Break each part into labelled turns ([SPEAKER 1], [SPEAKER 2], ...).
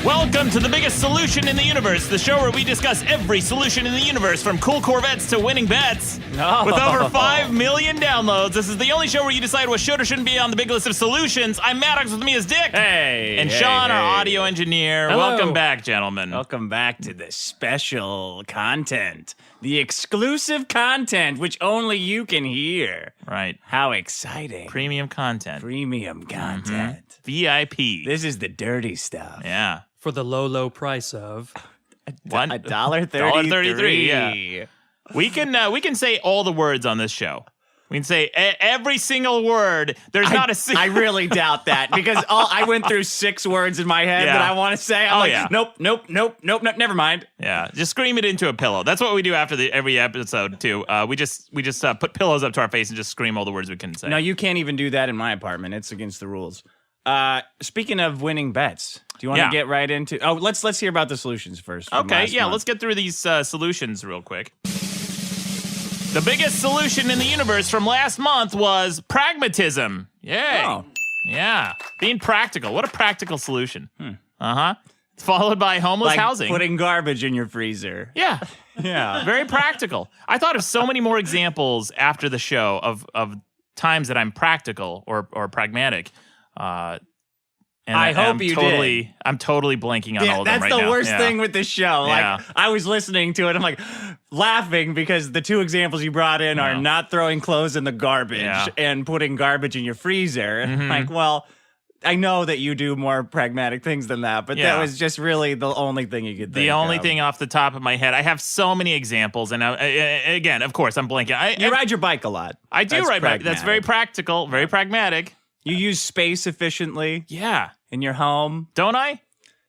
[SPEAKER 1] Welcome to the biggest solution in the universe, the show where we discuss every solution in the universe, from cool Corvettes to winning bets. With over 5 million downloads, this is the only show where you decide what should or shouldn't be on the big list of solutions. I'm Maddox, with me is Dick.
[SPEAKER 2] Hey.
[SPEAKER 1] And Sean, our audio engineer.
[SPEAKER 2] Hello.
[SPEAKER 1] Welcome back, gentlemen.
[SPEAKER 2] Welcome back to the special content. The exclusive content, which only you can hear.
[SPEAKER 1] Right.
[SPEAKER 2] How exciting.
[SPEAKER 1] Premium content.
[SPEAKER 2] Premium content.
[SPEAKER 1] VIP.
[SPEAKER 2] This is the dirty stuff.
[SPEAKER 1] Yeah.
[SPEAKER 3] For the low, low price of
[SPEAKER 1] What?
[SPEAKER 2] $1.33.
[SPEAKER 1] $1.33, yeah. We can say all the words on this show. We can say every single word. There's not a single...
[SPEAKER 2] I really doubt that, because I went through 6 words in my head that I want to say. I'm nope, never mind.
[SPEAKER 1] Yeah, just scream it into a pillow. That's what we do after every episode, too. We just put pillows up to our face and just scream all the words we couldn't say.
[SPEAKER 2] No, you can't even do that in my apartment. It's against the rules. Speaking of winning bets, do you want to get right into... Oh, let's hear about the solutions first.
[SPEAKER 1] Okay, yeah, let's get through these solutions real quick. The biggest solution in the universe from last month was pragmatism. Yay.
[SPEAKER 2] Oh.
[SPEAKER 1] Yeah, being practical. What a practical solution. Uh-huh. Followed by homeless
[SPEAKER 2] Like
[SPEAKER 1] housing.
[SPEAKER 2] putting garbage in your freezer.
[SPEAKER 1] Yeah.
[SPEAKER 2] Yeah.
[SPEAKER 1] Very practical. I thought of so many more examples after the show of times that I'm practical or pragmatic. And
[SPEAKER 2] I hope you did.
[SPEAKER 1] I'm totally blanking on all of them right now.
[SPEAKER 2] That's the worst thing with this show.
[SPEAKER 1] Yeah.
[SPEAKER 2] Like, I was listening to it, I'm like laughing because the 2 examples you brought in are not throwing clothes in the garbage and putting garbage in your freezer. And like, well, I know that you do more pragmatic things than that, but that was just really the only thing you could think of.
[SPEAKER 1] The only thing off the top of my head. I have so many examples, and again, of course, I'm blanking.
[SPEAKER 2] You ride your bike a lot.
[SPEAKER 1] I do ride my bike. That's very practical, very pragmatic.
[SPEAKER 2] You use space efficiently.
[SPEAKER 1] Yeah.
[SPEAKER 2] In your home.
[SPEAKER 1] Don't I?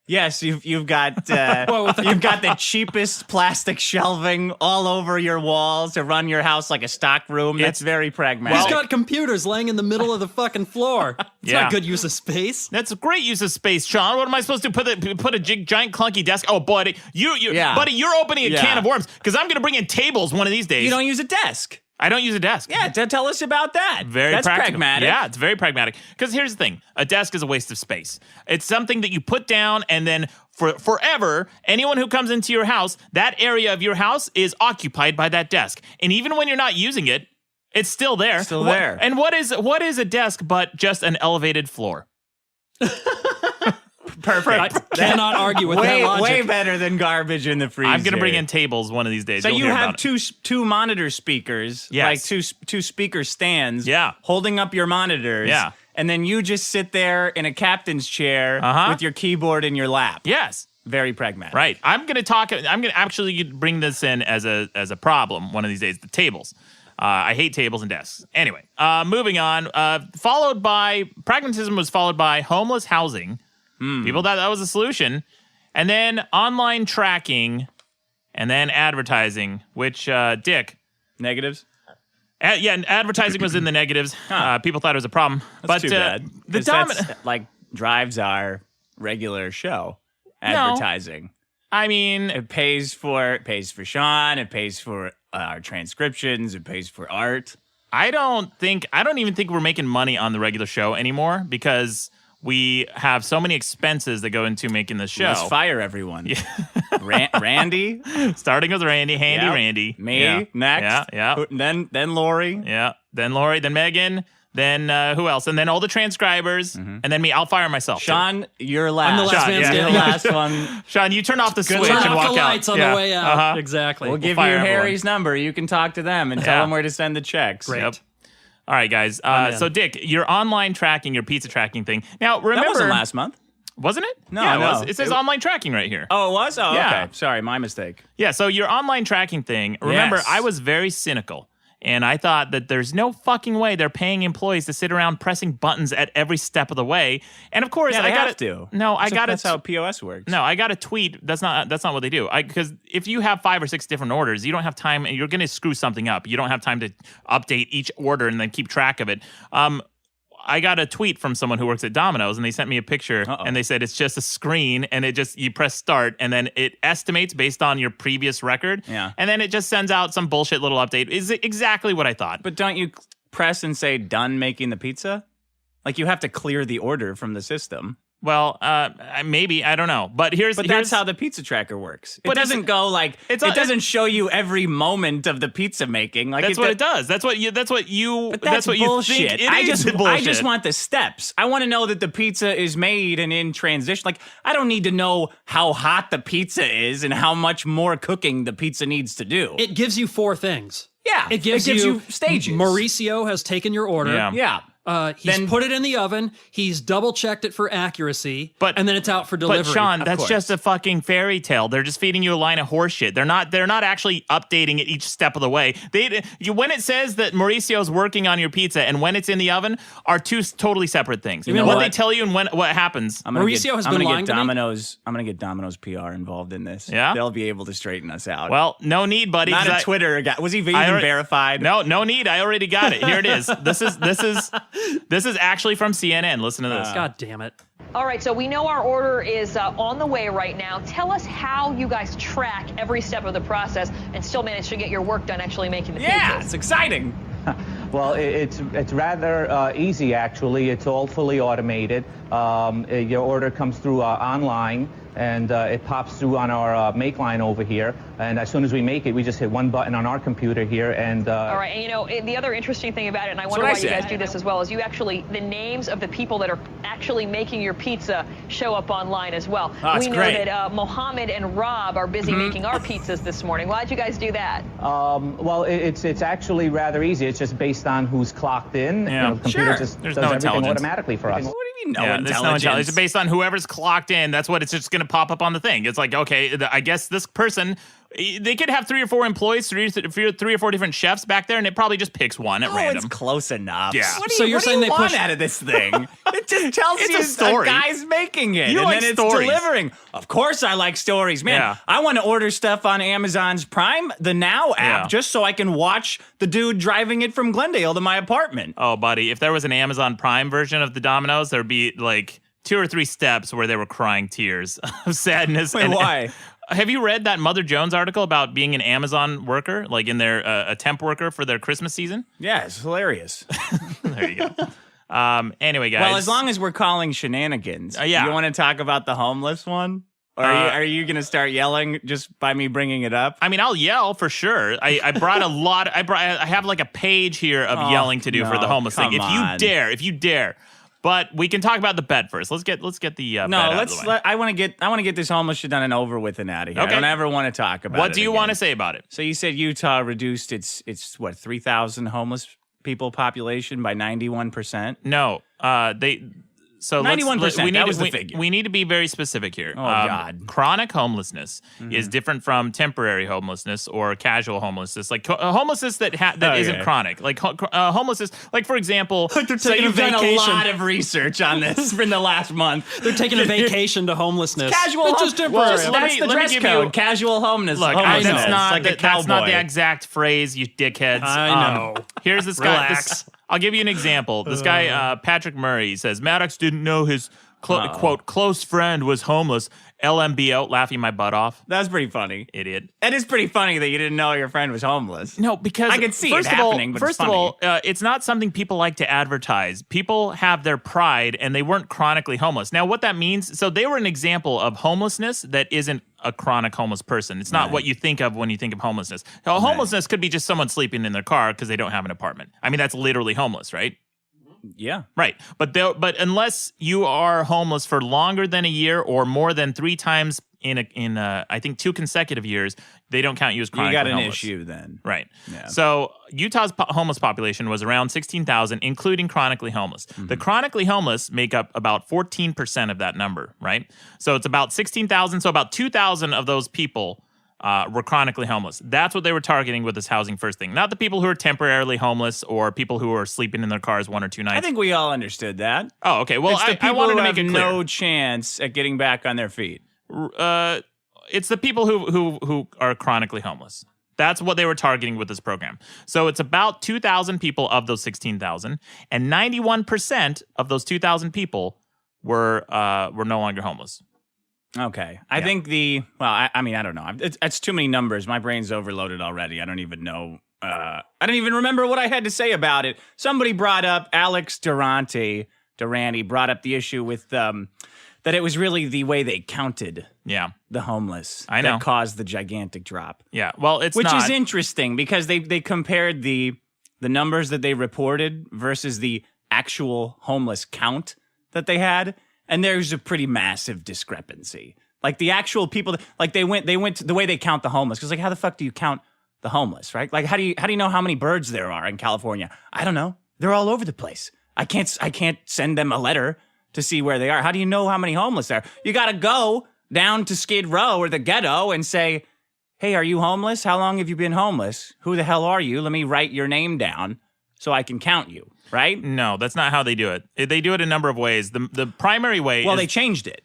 [SPEAKER 2] Yes, you've got you've got the cheapest plastic shelving all over your walls to run your house like a stock room. That's very pragmatic.
[SPEAKER 3] He's got computers laying in the middle of the fucking floor. It's not good use of space.
[SPEAKER 1] That's a great use of space, Sean. What am I supposed to put a giant clunky desk? Oh, buddy, buddy, you're opening a can of worms, because I'm gonna bring in tables one of these days.
[SPEAKER 2] You don't use a desk.
[SPEAKER 1] I don't use a desk.
[SPEAKER 2] Yeah, tell us about that.
[SPEAKER 1] That's
[SPEAKER 2] pragmatic.
[SPEAKER 1] Yeah, it's very pragmatic. Because here's the thing. A desk is a waste of space. It's something that you put down, and then forever, anyone who comes into your house, that area of your house is occupied by that desk. And even when you're not using it, it's still there.
[SPEAKER 2] Still there.
[SPEAKER 1] And what is a desk but just an elevated floor?
[SPEAKER 2] Perfect.
[SPEAKER 3] I cannot argue with that logic.
[SPEAKER 2] Way better than garbage in the freezer.
[SPEAKER 1] I'm going to bring in tables one of these days.
[SPEAKER 2] So
[SPEAKER 1] You'll
[SPEAKER 2] you
[SPEAKER 1] hear
[SPEAKER 2] have
[SPEAKER 1] about it.
[SPEAKER 2] two monitor speakers, like two speaker stands, holding up your monitors, and then you just sit there in a captain's chair with your keyboard in your lap.
[SPEAKER 1] Yes.
[SPEAKER 2] Very pragmatic.
[SPEAKER 1] Right. I'm going to actually bring this in as a problem one of these days, the tables. I hate tables and desks. Anyway, moving on. Pragmatism was followed by homeless housing. People thought that was a solution. And then online tracking, and then advertising, which, Dick.
[SPEAKER 2] Negatives?
[SPEAKER 1] Advertising was in the negatives. People thought it was a problem.
[SPEAKER 2] That's too bad. That's like drives our regular show. Advertising.
[SPEAKER 1] No. I mean,
[SPEAKER 2] it pays for Sean, it pays for our transcriptions, it pays for art.
[SPEAKER 1] I don't even think we're making money on the regular show anymore, because we have so many expenses that go into making this show.
[SPEAKER 2] Let's fire everyone. Yeah. Randy.
[SPEAKER 1] Starting with Randy. Randy.
[SPEAKER 2] Me, next.
[SPEAKER 1] Yeah.
[SPEAKER 2] Then Lori.
[SPEAKER 1] Yeah. Then Lori. Then Megan. Then who else? And then all the transcribers. And then me. I'll fire myself.
[SPEAKER 2] Sean, you're last.
[SPEAKER 3] I'm the last man standing.
[SPEAKER 2] You're the last one.
[SPEAKER 1] Sean, you turn off the switch
[SPEAKER 3] Turn
[SPEAKER 1] and
[SPEAKER 3] off
[SPEAKER 1] walk
[SPEAKER 3] the lights
[SPEAKER 1] out.
[SPEAKER 3] on the way out. Exactly.
[SPEAKER 2] We'll give you Harry's number. You can talk to them and tell them where to send the checks.
[SPEAKER 3] Great.
[SPEAKER 1] Yep. All right, guys. So, Dick, your online tracking, your pizza tracking thing. Now, remember...
[SPEAKER 2] That wasn't last month.
[SPEAKER 1] Wasn't it?
[SPEAKER 2] No,
[SPEAKER 1] yeah,
[SPEAKER 2] no.
[SPEAKER 1] It was. It says online tracking right here.
[SPEAKER 2] Oh, it was? Oh,
[SPEAKER 1] Yeah.
[SPEAKER 2] okay. Sorry, my mistake.
[SPEAKER 1] Yeah, so your online tracking thing, remember, I was very cynical. And I thought that there's no fucking way they're paying employees to sit around pressing buttons at every step of the way. And of course,
[SPEAKER 2] I got to.
[SPEAKER 1] No, I got
[SPEAKER 2] That's how POS works.
[SPEAKER 1] No, I got a tweet. That's not what they do. Because if you have 5 or 6 different orders, you don't have time, and you're going to screw something up. You don't have time to update each order and then keep track of it. I got a tweet from someone who works at Domino's, and they sent me a picture, and they said it's just a screen, and you press start, and then it estimates based on your previous record, and then it just sends out some bullshit little update. Is exactly what I thought.
[SPEAKER 2] But don't you press and say done making the pizza? Like, you have to clear the order from the system.
[SPEAKER 1] Well, maybe, I don't know, but
[SPEAKER 2] that's how the pizza tracker works. It
[SPEAKER 1] But
[SPEAKER 2] doesn't go like it doesn't show you every moment of the pizza making. Like
[SPEAKER 1] that's what it does. That's what you.
[SPEAKER 2] But that's
[SPEAKER 1] what
[SPEAKER 2] bullshit.
[SPEAKER 1] You think it
[SPEAKER 2] I
[SPEAKER 1] is
[SPEAKER 2] just
[SPEAKER 1] bullshit.
[SPEAKER 2] want the steps. I want to know that the pizza is made and in transition. Like I don't need to know how hot the pizza is and how much more cooking the pizza needs to do.
[SPEAKER 3] It gives you 4 things.
[SPEAKER 2] Yeah,
[SPEAKER 3] It gives you
[SPEAKER 2] stages.
[SPEAKER 3] Mauricio has taken your order.
[SPEAKER 1] Yeah.
[SPEAKER 3] He's put it in the oven. He's double checked it for accuracy, and then it's out for delivery.
[SPEAKER 1] But Sean, that's just a fucking fairy tale. They're just feeding you a line of horse shit. They're not actually updating it each step of the way. When it says that Mauricio's working on your pizza and when it's in the oven are 2 totally separate things.
[SPEAKER 2] You know
[SPEAKER 1] what
[SPEAKER 2] what?
[SPEAKER 1] they tell you and what happens.
[SPEAKER 3] Mauricio has been lying to me.
[SPEAKER 2] I'm gonna get Domino's PR involved in this.
[SPEAKER 1] Yeah?
[SPEAKER 2] They'll be able to straighten us out.
[SPEAKER 1] Well, no need, buddy.
[SPEAKER 2] Not a Twitter guy. Was he even verified?
[SPEAKER 1] No need. I already got it. Here it is. This is actually from CNN. Listen to this.
[SPEAKER 3] God damn it.
[SPEAKER 4] All right, so we know our order is on the way right now. Tell us how you guys track every step of the process and still manage to get your work done actually making the
[SPEAKER 2] Yeah,
[SPEAKER 4] pizzas.
[SPEAKER 2] it's exciting.
[SPEAKER 5] Well, it's rather easy, actually. It's all fully automated. Your order comes through online, and it pops through on our make line over here. And as soon as we make it, we just hit one button on our computer here. And
[SPEAKER 4] all right, and you know, the other interesting thing about it, and I wonder why you guys do this as well, is you actually, the names of the people that are actually making your pizza show up online as well. We know that Mohammed and Rob are busy making our pizzas this morning. Why'd you guys do that?
[SPEAKER 5] Well, it's actually rather easy. It's just based on who's clocked in.
[SPEAKER 1] Yeah.
[SPEAKER 5] The computer just
[SPEAKER 1] There's
[SPEAKER 5] does
[SPEAKER 1] no
[SPEAKER 5] everything
[SPEAKER 1] intelligence.
[SPEAKER 5] automatically for us.
[SPEAKER 2] What do you mean
[SPEAKER 1] There's no intelligence. It's based on whoever's clocked in. That's what it's just going to pop up on the thing. It's like, okay, I guess this person, they could have 3 or 4 employees, 3 or 4 different chefs back there, and it probably just picks one at random.
[SPEAKER 2] It's close enough.
[SPEAKER 1] Yeah.
[SPEAKER 2] What do you want out of this thing? It just tells
[SPEAKER 1] It's
[SPEAKER 2] you
[SPEAKER 1] a story.
[SPEAKER 2] a guy's making it,
[SPEAKER 1] You
[SPEAKER 2] and
[SPEAKER 1] like
[SPEAKER 2] then it's
[SPEAKER 1] stories.
[SPEAKER 2] delivering. Of course, I like stories, man.
[SPEAKER 1] Yeah.
[SPEAKER 2] I want to order stuff on Amazon's Prime, the Now app,
[SPEAKER 1] Yeah.
[SPEAKER 2] just so I can watch the dude driving it from Glendale to my apartment.
[SPEAKER 1] Oh, buddy, if there was an Amazon Prime version of the Domino's, there'd be like 2 or 3 steps where they were crying tears of sadness.
[SPEAKER 2] Wait, why?
[SPEAKER 1] Have you read that Mother Jones article about being an Amazon worker, like in their a temp worker for their Christmas season?
[SPEAKER 2] Yeah, it's hilarious.
[SPEAKER 1] There you go. Anyway, guys.
[SPEAKER 2] Well, as long as we're calling shenanigans,
[SPEAKER 1] yeah.
[SPEAKER 2] You want to talk about the homeless one? Or are you going to start yelling just by me bringing it up?
[SPEAKER 1] I mean, I'll yell for sure. I brought a lot. I have like a page here of yelling to do for the homeless thing. If you dare. But we can talk about the bet first. Let's get the bet out of the way.
[SPEAKER 2] I want to get this homeless shit done and over with and out of here.
[SPEAKER 1] Okay.
[SPEAKER 2] I don't ever want to talk about it.
[SPEAKER 1] What do you
[SPEAKER 2] again.
[SPEAKER 1] want to say about it?
[SPEAKER 2] So you said Utah reduced its 3,000 homeless people population by 91%.
[SPEAKER 1] No, So
[SPEAKER 2] 91%, that was the figure.
[SPEAKER 1] We need to be very specific here.
[SPEAKER 2] Oh, God.
[SPEAKER 1] Chronic homelessness is different from temporary homelessness or casual homelessness. Like homelessness that isn't chronic. Like homelessness, like for example,
[SPEAKER 3] Like they're taking a
[SPEAKER 2] You've done a
[SPEAKER 3] vacation.
[SPEAKER 2] lot of research on this in the last month.
[SPEAKER 3] They're taking a vacation to homelessness.
[SPEAKER 2] Casual
[SPEAKER 3] It's just temporary.
[SPEAKER 1] Well,
[SPEAKER 2] That's the dress code. Casual homeless.
[SPEAKER 1] Look,
[SPEAKER 2] homelessness.
[SPEAKER 1] that's not
[SPEAKER 2] like a
[SPEAKER 1] that's not
[SPEAKER 2] cowboy.
[SPEAKER 1] the exact phrase, you dickheads.
[SPEAKER 3] I know.
[SPEAKER 1] Here's this guy.
[SPEAKER 3] Relax.
[SPEAKER 1] I'll give you an example. This guy, Patrick Murray, says Maddox didn't know his quote close friend was homeless. LMBO, laughing my butt off.
[SPEAKER 2] That's pretty funny.
[SPEAKER 1] Idiot.
[SPEAKER 2] That is pretty funny that you didn't know your friend was homeless.
[SPEAKER 1] No, because
[SPEAKER 2] I could see it
[SPEAKER 1] first
[SPEAKER 2] happening, but it's
[SPEAKER 1] first of
[SPEAKER 2] funny.
[SPEAKER 1] all, it's not something people like to advertise. People have their pride, and they weren't chronically homeless. Now, what that means, so they were an example of homelessness that isn't a chronic homeless person. It's not what you think of when you think of homelessness. Now, homelessness could be just someone sleeping in their car because they don't have an apartment. I mean, that's literally homeless, right?
[SPEAKER 2] Yeah.
[SPEAKER 1] Right. But unless you are homeless for longer than a year or more than 3 times in I think 2 consecutive years, they don't count you as chronically
[SPEAKER 2] You got an
[SPEAKER 1] homeless.
[SPEAKER 2] issue then.
[SPEAKER 1] Right.
[SPEAKER 2] Yeah.
[SPEAKER 1] So Utah's homeless population was around 16,000, including chronically homeless.
[SPEAKER 2] Mm-hmm.
[SPEAKER 1] The chronically homeless make up about 14% of that number, right? So it's about 16,000. So about 2,000 of those people were chronically homeless. That's what they were targeting with this housing first thing. Not the people who are temporarily homeless or people who are sleeping in their cars 1 or 2 nights.
[SPEAKER 2] I think we all understood that.
[SPEAKER 1] Oh, okay. Well,
[SPEAKER 2] It's the
[SPEAKER 1] I
[SPEAKER 2] people
[SPEAKER 1] wanted
[SPEAKER 2] who
[SPEAKER 1] to make
[SPEAKER 2] have
[SPEAKER 1] it clear.
[SPEAKER 2] no chance at getting back on their feet.
[SPEAKER 1] It's the people who are chronically homeless. That's what they were targeting with this program. So it's about 2,000 people of those 16,000, and 91% of those 2,000 people were no longer homeless.
[SPEAKER 2] Okay. I think I mean, I don't know. It's too many numbers. My brain's overloaded already. I don't even know. I don't even remember what I had to say about it. Somebody brought up Alex Durante brought up the issue with the that it was really the way they counted the homeless that caused the gigantic drop.
[SPEAKER 1] Yeah, well,
[SPEAKER 2] which is interesting because they compared the numbers that they reported versus the actual homeless count that they had, and there's a pretty massive discrepancy. Like the actual people, like they went to the way they count the homeless, because like how the fuck do you count the homeless, right? Like how do you know how many birds there are in California? I don't know. They're all over the place. I can't send them a letter to see where they are. How do you know how many homeless there are? You got to go down to Skid Row or the ghetto and say, hey, are you homeless? How long have you been homeless? Who the hell are you? Let me write your name down so I can count you, right?
[SPEAKER 1] No, that's not how they do it. They do it a number of ways. The primary way
[SPEAKER 2] Well, they changed it.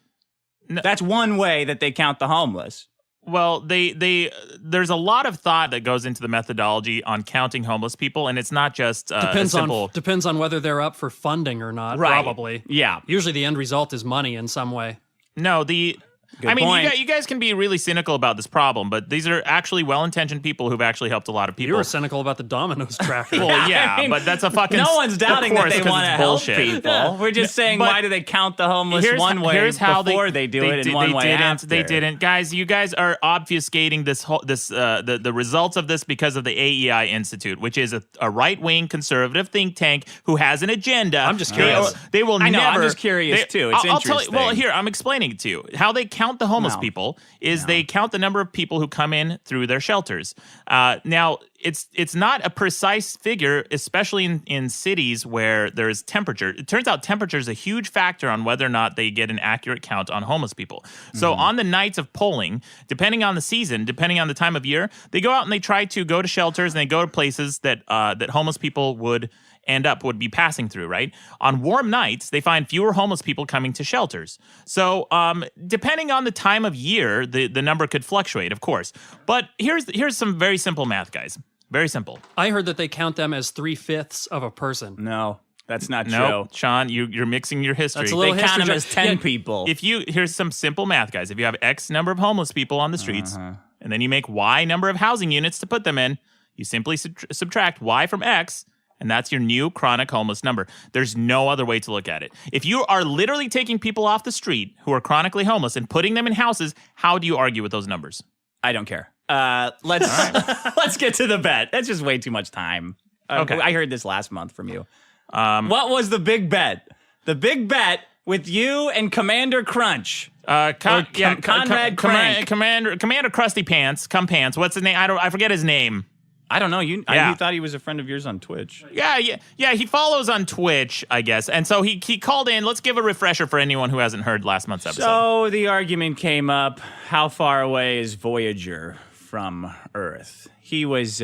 [SPEAKER 2] No, that's one way that they count the homeless.
[SPEAKER 1] Well, there's a lot of thought that goes into the methodology on counting homeless people, and it's not just
[SPEAKER 3] depends on whether they're up for funding or not.
[SPEAKER 2] Right.
[SPEAKER 3] Probably.
[SPEAKER 2] Yeah.
[SPEAKER 3] Usually, the end result is money in some way.
[SPEAKER 1] No, you guys can be really cynical about this problem, but these are actually well-intentioned people who've actually helped a lot of people.
[SPEAKER 3] You were cynical about the Domino's tracker.
[SPEAKER 1] Well, yeah, I mean, but that's a fucking...
[SPEAKER 2] No one's doubting that they want to help people. Yeah. We're just saying, why do they count the homeless one way before they do it and one way after?
[SPEAKER 1] They didn't. Guys, you guys are obfuscating the results of this because of the AEI Institute, which is a right-wing conservative think tank who has an agenda.
[SPEAKER 3] I'm just curious.
[SPEAKER 1] They will never...
[SPEAKER 2] I'm just curious, too. It's interesting.
[SPEAKER 1] Tell you, well, here, I'm explaining it to you. How they count the homeless people is they count the number of people who come in through their shelters. Now, it's not a precise figure, especially in cities where there's temperature. It turns out temperature is a huge factor on whether or not they get an accurate count on homeless people. So on the nights of polling, depending on the season, depending on the time of year, they go out and they try to go to shelters and they go to places that homeless people would be passing through, right? On warm nights, they find fewer homeless people coming to shelters. So depending on the time of year, the number could fluctuate, of course. But here's some very simple math, guys. Very simple.
[SPEAKER 3] I heard that they count them as 3/5 of a person.
[SPEAKER 2] No, that's not true.
[SPEAKER 1] No, Sean, you're mixing your history.
[SPEAKER 3] That's a little
[SPEAKER 2] they count them as 10 people.
[SPEAKER 1] Here's some simple math, guys. If you have X number of homeless people on the streets, and then you make Y number of housing units to put them in, you simply subtract Y from X, and that's your new chronic homeless number. There's no other way to look at it. If you are literally taking people off the street who are chronically homeless and putting them in houses, how do you argue with those numbers?
[SPEAKER 2] I don't care. Let's get to the bet. That's just way too much time.
[SPEAKER 1] Okay.
[SPEAKER 2] I heard this last month from you. What was the big bet? The big bet with you and Commander Crunch.
[SPEAKER 1] Conrad Crank. Commander Krusty Pants. Pants. What's his name? I forget his name.
[SPEAKER 2] I don't know. You thought he was a friend of yours on Twitch.
[SPEAKER 1] Yeah. He follows on Twitch, I guess. And so he called in. Let's give a refresher for anyone who hasn't heard last month's episode.
[SPEAKER 2] So the argument came up, how far away is Voyager from Earth? He was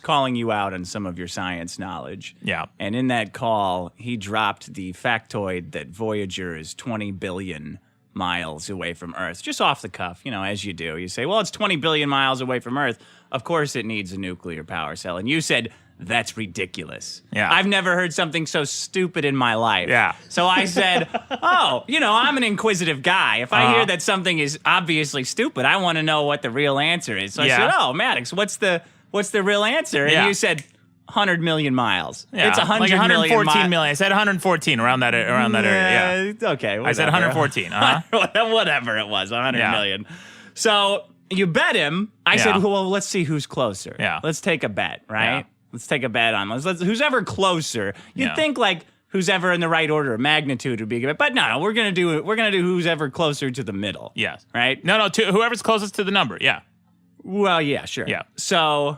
[SPEAKER 2] calling you out on some of your science knowledge.
[SPEAKER 1] Yeah.
[SPEAKER 2] And in that call, he dropped the factoid that Voyager is 20 billion miles away from Earth, just off the cuff, as you do. You say, well, it's 20 billion miles away from Earth. Of course it needs a nuclear power cell. And you said, that's ridiculous.
[SPEAKER 1] Yeah.
[SPEAKER 2] I've never heard something so stupid in my life.
[SPEAKER 1] Yeah.
[SPEAKER 2] So I said, I'm an inquisitive guy. If I hear that something is obviously stupid, I want to know what the real answer is. So I said, Maddox, what's the real answer? And you said 100 million miles.
[SPEAKER 1] Yeah.
[SPEAKER 2] It's 100
[SPEAKER 1] like 114
[SPEAKER 2] million.
[SPEAKER 1] million. I said 114 around that area. Yeah.
[SPEAKER 2] Okay.
[SPEAKER 1] I said 114.
[SPEAKER 2] Whatever it was, 100 million. So you bet him. I said, well, let's see who's closer.
[SPEAKER 1] Yeah.
[SPEAKER 2] Let's take a bet, right? Yeah. Let's take a bet on let's who's ever closer. You'd think like who's ever in the right order of magnitude would be good, but no, we're gonna do who's ever closer to the middle.
[SPEAKER 1] Yes.
[SPEAKER 2] Right?
[SPEAKER 1] No, whoever's closest to the number. Yeah.
[SPEAKER 2] Well, yeah, sure.
[SPEAKER 1] Yeah.
[SPEAKER 2] So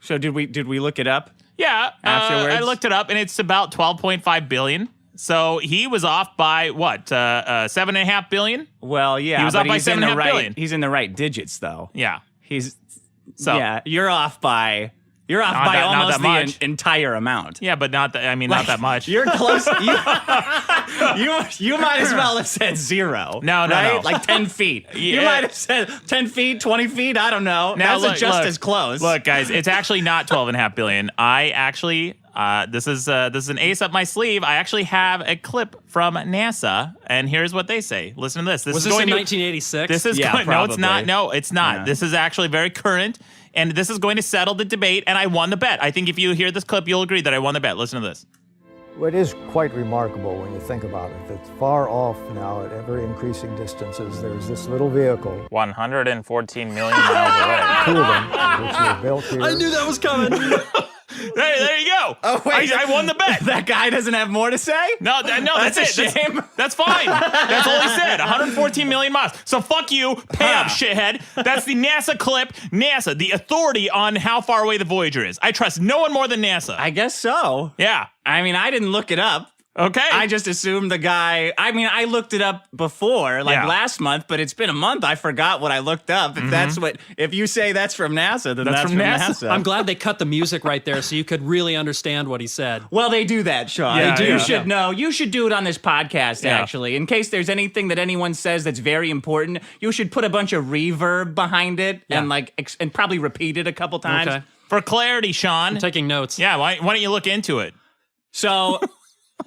[SPEAKER 2] did we look it up?
[SPEAKER 1] Yeah.
[SPEAKER 2] Afterwards,
[SPEAKER 1] I looked it up, and it's about 12.5 billion. So he was off by what? 7.5 billion.
[SPEAKER 2] Well, yeah,
[SPEAKER 1] he was off by 7.5 billion.
[SPEAKER 2] He's in the right digits, though.
[SPEAKER 1] Yeah.
[SPEAKER 2] You're off by. You're off by almost the entire amount.
[SPEAKER 1] Yeah, but not that much.
[SPEAKER 2] You're close. You might as well have said 0.
[SPEAKER 1] No.
[SPEAKER 2] Like 10 feet. You might have said 10 feet, 20 feet. I don't know.
[SPEAKER 1] Now,
[SPEAKER 2] That's just as close.
[SPEAKER 1] Look, guys, it's actually not 12.5 billion. I actually, this is an ace up my sleeve. I actually have a clip from NASA, and here's what they say. Listen to this.
[SPEAKER 3] Was this in 1986?
[SPEAKER 1] This is no, it's not. No, it's not. Yeah. This is actually very current. And this is going to settle the debate, and I won the bet. I think if you hear this clip, you'll agree that I won the bet. Listen to this.
[SPEAKER 6] It is quite remarkable when you think about it. It's far off now at ever increasing distances. There's this little vehicle.
[SPEAKER 1] 114 million miles away.
[SPEAKER 6] 2 of them, which were built here.
[SPEAKER 3] I knew that was coming.
[SPEAKER 1] There you go.
[SPEAKER 2] Oh, wait.
[SPEAKER 1] I won the bet.
[SPEAKER 2] That guy doesn't have more to say?
[SPEAKER 1] No, that's
[SPEAKER 2] a
[SPEAKER 1] it.
[SPEAKER 2] shame.
[SPEAKER 1] That's fine. That's all he said. 114 million miles. So fuck you. Pay up, shithead. That's the NASA clip. NASA, the authority on how far away the Voyager is. I trust no one more than NASA.
[SPEAKER 2] I guess so.
[SPEAKER 1] Yeah.
[SPEAKER 2] I mean, I didn't look it up.
[SPEAKER 1] Okay.
[SPEAKER 2] I just assumed the guy, I looked it up before, last month, but it's been a month. I forgot what I looked up. If you say that's from NASA, then that's from NASA.
[SPEAKER 3] I'm glad they cut the music right there so you could really understand what he said.
[SPEAKER 2] Well, they do that, Sean.
[SPEAKER 1] Yeah,
[SPEAKER 2] they do.
[SPEAKER 1] yeah.
[SPEAKER 2] You should know. You should do it on this podcast,
[SPEAKER 1] Yeah.
[SPEAKER 2] actually. In case there's anything that anyone says that's very important, you should put a bunch of reverb behind it and and probably repeat it a couple times.
[SPEAKER 3] Okay.
[SPEAKER 1] For clarity, Sean.
[SPEAKER 3] I'm taking notes.
[SPEAKER 1] Yeah, why don't you look into it?
[SPEAKER 2] So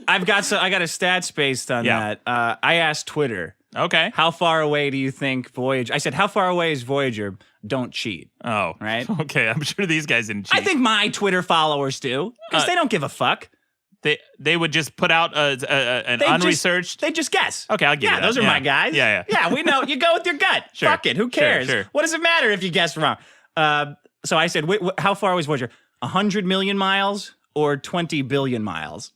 [SPEAKER 2] I got a stats based on that. I asked Twitter,
[SPEAKER 1] Okay.
[SPEAKER 2] how far away do you think Voyager? I said, how far away is Voyager? Don't cheat.
[SPEAKER 1] Oh.
[SPEAKER 2] Right?
[SPEAKER 1] Okay, I'm sure these guys didn't cheat.
[SPEAKER 2] I think my Twitter followers do, because they don't give a fuck.
[SPEAKER 1] They would just put out an unresearched...
[SPEAKER 2] They just guess.
[SPEAKER 1] Okay, I'll give you that.
[SPEAKER 2] Those are my guys.
[SPEAKER 1] Yeah.
[SPEAKER 2] Yeah, we know. You go with your gut.
[SPEAKER 1] Sure.
[SPEAKER 2] Fuck it. Who cares?
[SPEAKER 1] Sure.
[SPEAKER 2] What does it matter if you guess wrong? So I said, how far was Voyager? 100 million miles or 20 billion miles?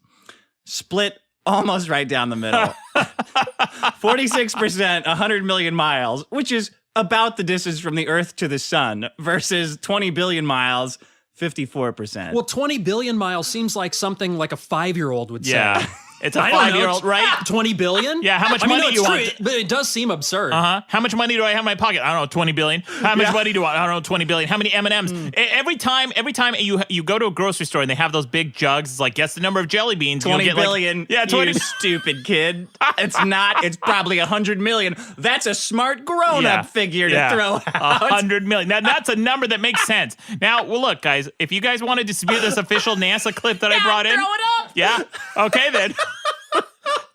[SPEAKER 2] Split almost right down the middle. 46%, 100 million miles, which is about the distance from the Earth to the sun, versus 20 billion miles, 54%.
[SPEAKER 3] Well, 20 billion miles seems like something like a 5-year-old would say.
[SPEAKER 1] Yeah. It's a
[SPEAKER 3] I don't know,
[SPEAKER 1] 5-year-old, right?
[SPEAKER 3] 20 billion?
[SPEAKER 1] Yeah, how much
[SPEAKER 3] I mean,
[SPEAKER 1] money
[SPEAKER 3] no,
[SPEAKER 1] do you
[SPEAKER 3] it's
[SPEAKER 1] want?
[SPEAKER 3] true, but it does seem absurd.
[SPEAKER 1] How much money do I have in my pocket? I don't know, 20 billion. How much money do I don't know, 20 billion. How many M&Ms? Every time you go to a grocery store and they have those big jugs, it's like, guess the number of jelly beans.
[SPEAKER 2] 20
[SPEAKER 1] get
[SPEAKER 2] billion.
[SPEAKER 1] Like, yeah, 20
[SPEAKER 2] You stupid kid. It's not. It's probably 100 million. That's a smart grown-up figure to throw out.
[SPEAKER 1] 100 million. Now, that's a number that makes sense. Now, well, look, guys, if you guys want to dispute this official NASA clip that I brought in.
[SPEAKER 2] Throw it up.
[SPEAKER 1] Yeah. Okay, then.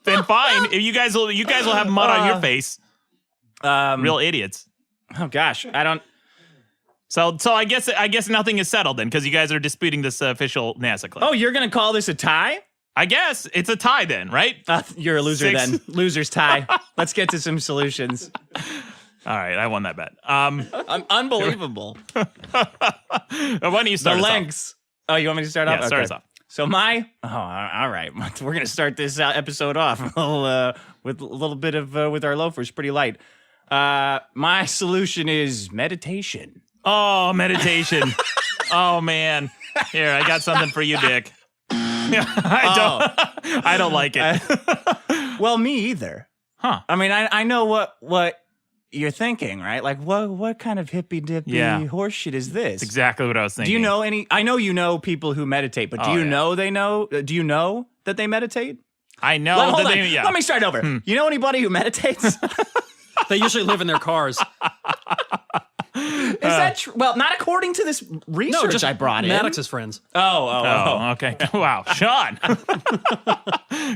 [SPEAKER 1] Then fine. If you guys will have mud on your face. Real idiots.
[SPEAKER 2] Oh gosh, I don't.
[SPEAKER 1] So I guess nothing is settled then, because you guys are disputing this official NASA clip.
[SPEAKER 2] Oh, you're gonna call this a tie?
[SPEAKER 1] I guess it's a tie then, right?
[SPEAKER 2] You're a loser
[SPEAKER 1] 6.
[SPEAKER 2] then. Loser's tie. Let's get to some solutions.
[SPEAKER 1] All right, I won that bet.
[SPEAKER 2] Unbelievable.
[SPEAKER 1] Why don't you start
[SPEAKER 2] The
[SPEAKER 1] us
[SPEAKER 2] lengths. Oh, you want me to start off?
[SPEAKER 1] Yeah, start us off.
[SPEAKER 2] So all right. We're gonna start this episode off with a little bit of with our loafers, pretty light. My solution is meditation.
[SPEAKER 1] Oh, meditation. Oh man. Here, I got something for you, Dick. I don't like it.
[SPEAKER 2] Well, me either.
[SPEAKER 1] Huh.
[SPEAKER 2] I mean, I know what you're thinking, right? Like, what kind of hippy-dippy horseshit is this?
[SPEAKER 1] That's exactly what I was thinking.
[SPEAKER 2] Do you know any? I know you know people who meditate, but do you know they know? Do you know that they meditate?
[SPEAKER 1] I know.
[SPEAKER 2] Hold on. Let me start over. You know anybody who meditates?
[SPEAKER 3] They usually live in their cars.
[SPEAKER 2] Is that true? Well, not according to this research
[SPEAKER 3] No, just
[SPEAKER 2] I brought in.
[SPEAKER 3] Maddox's friends.
[SPEAKER 2] Oh.
[SPEAKER 1] Okay. Wow, Sean.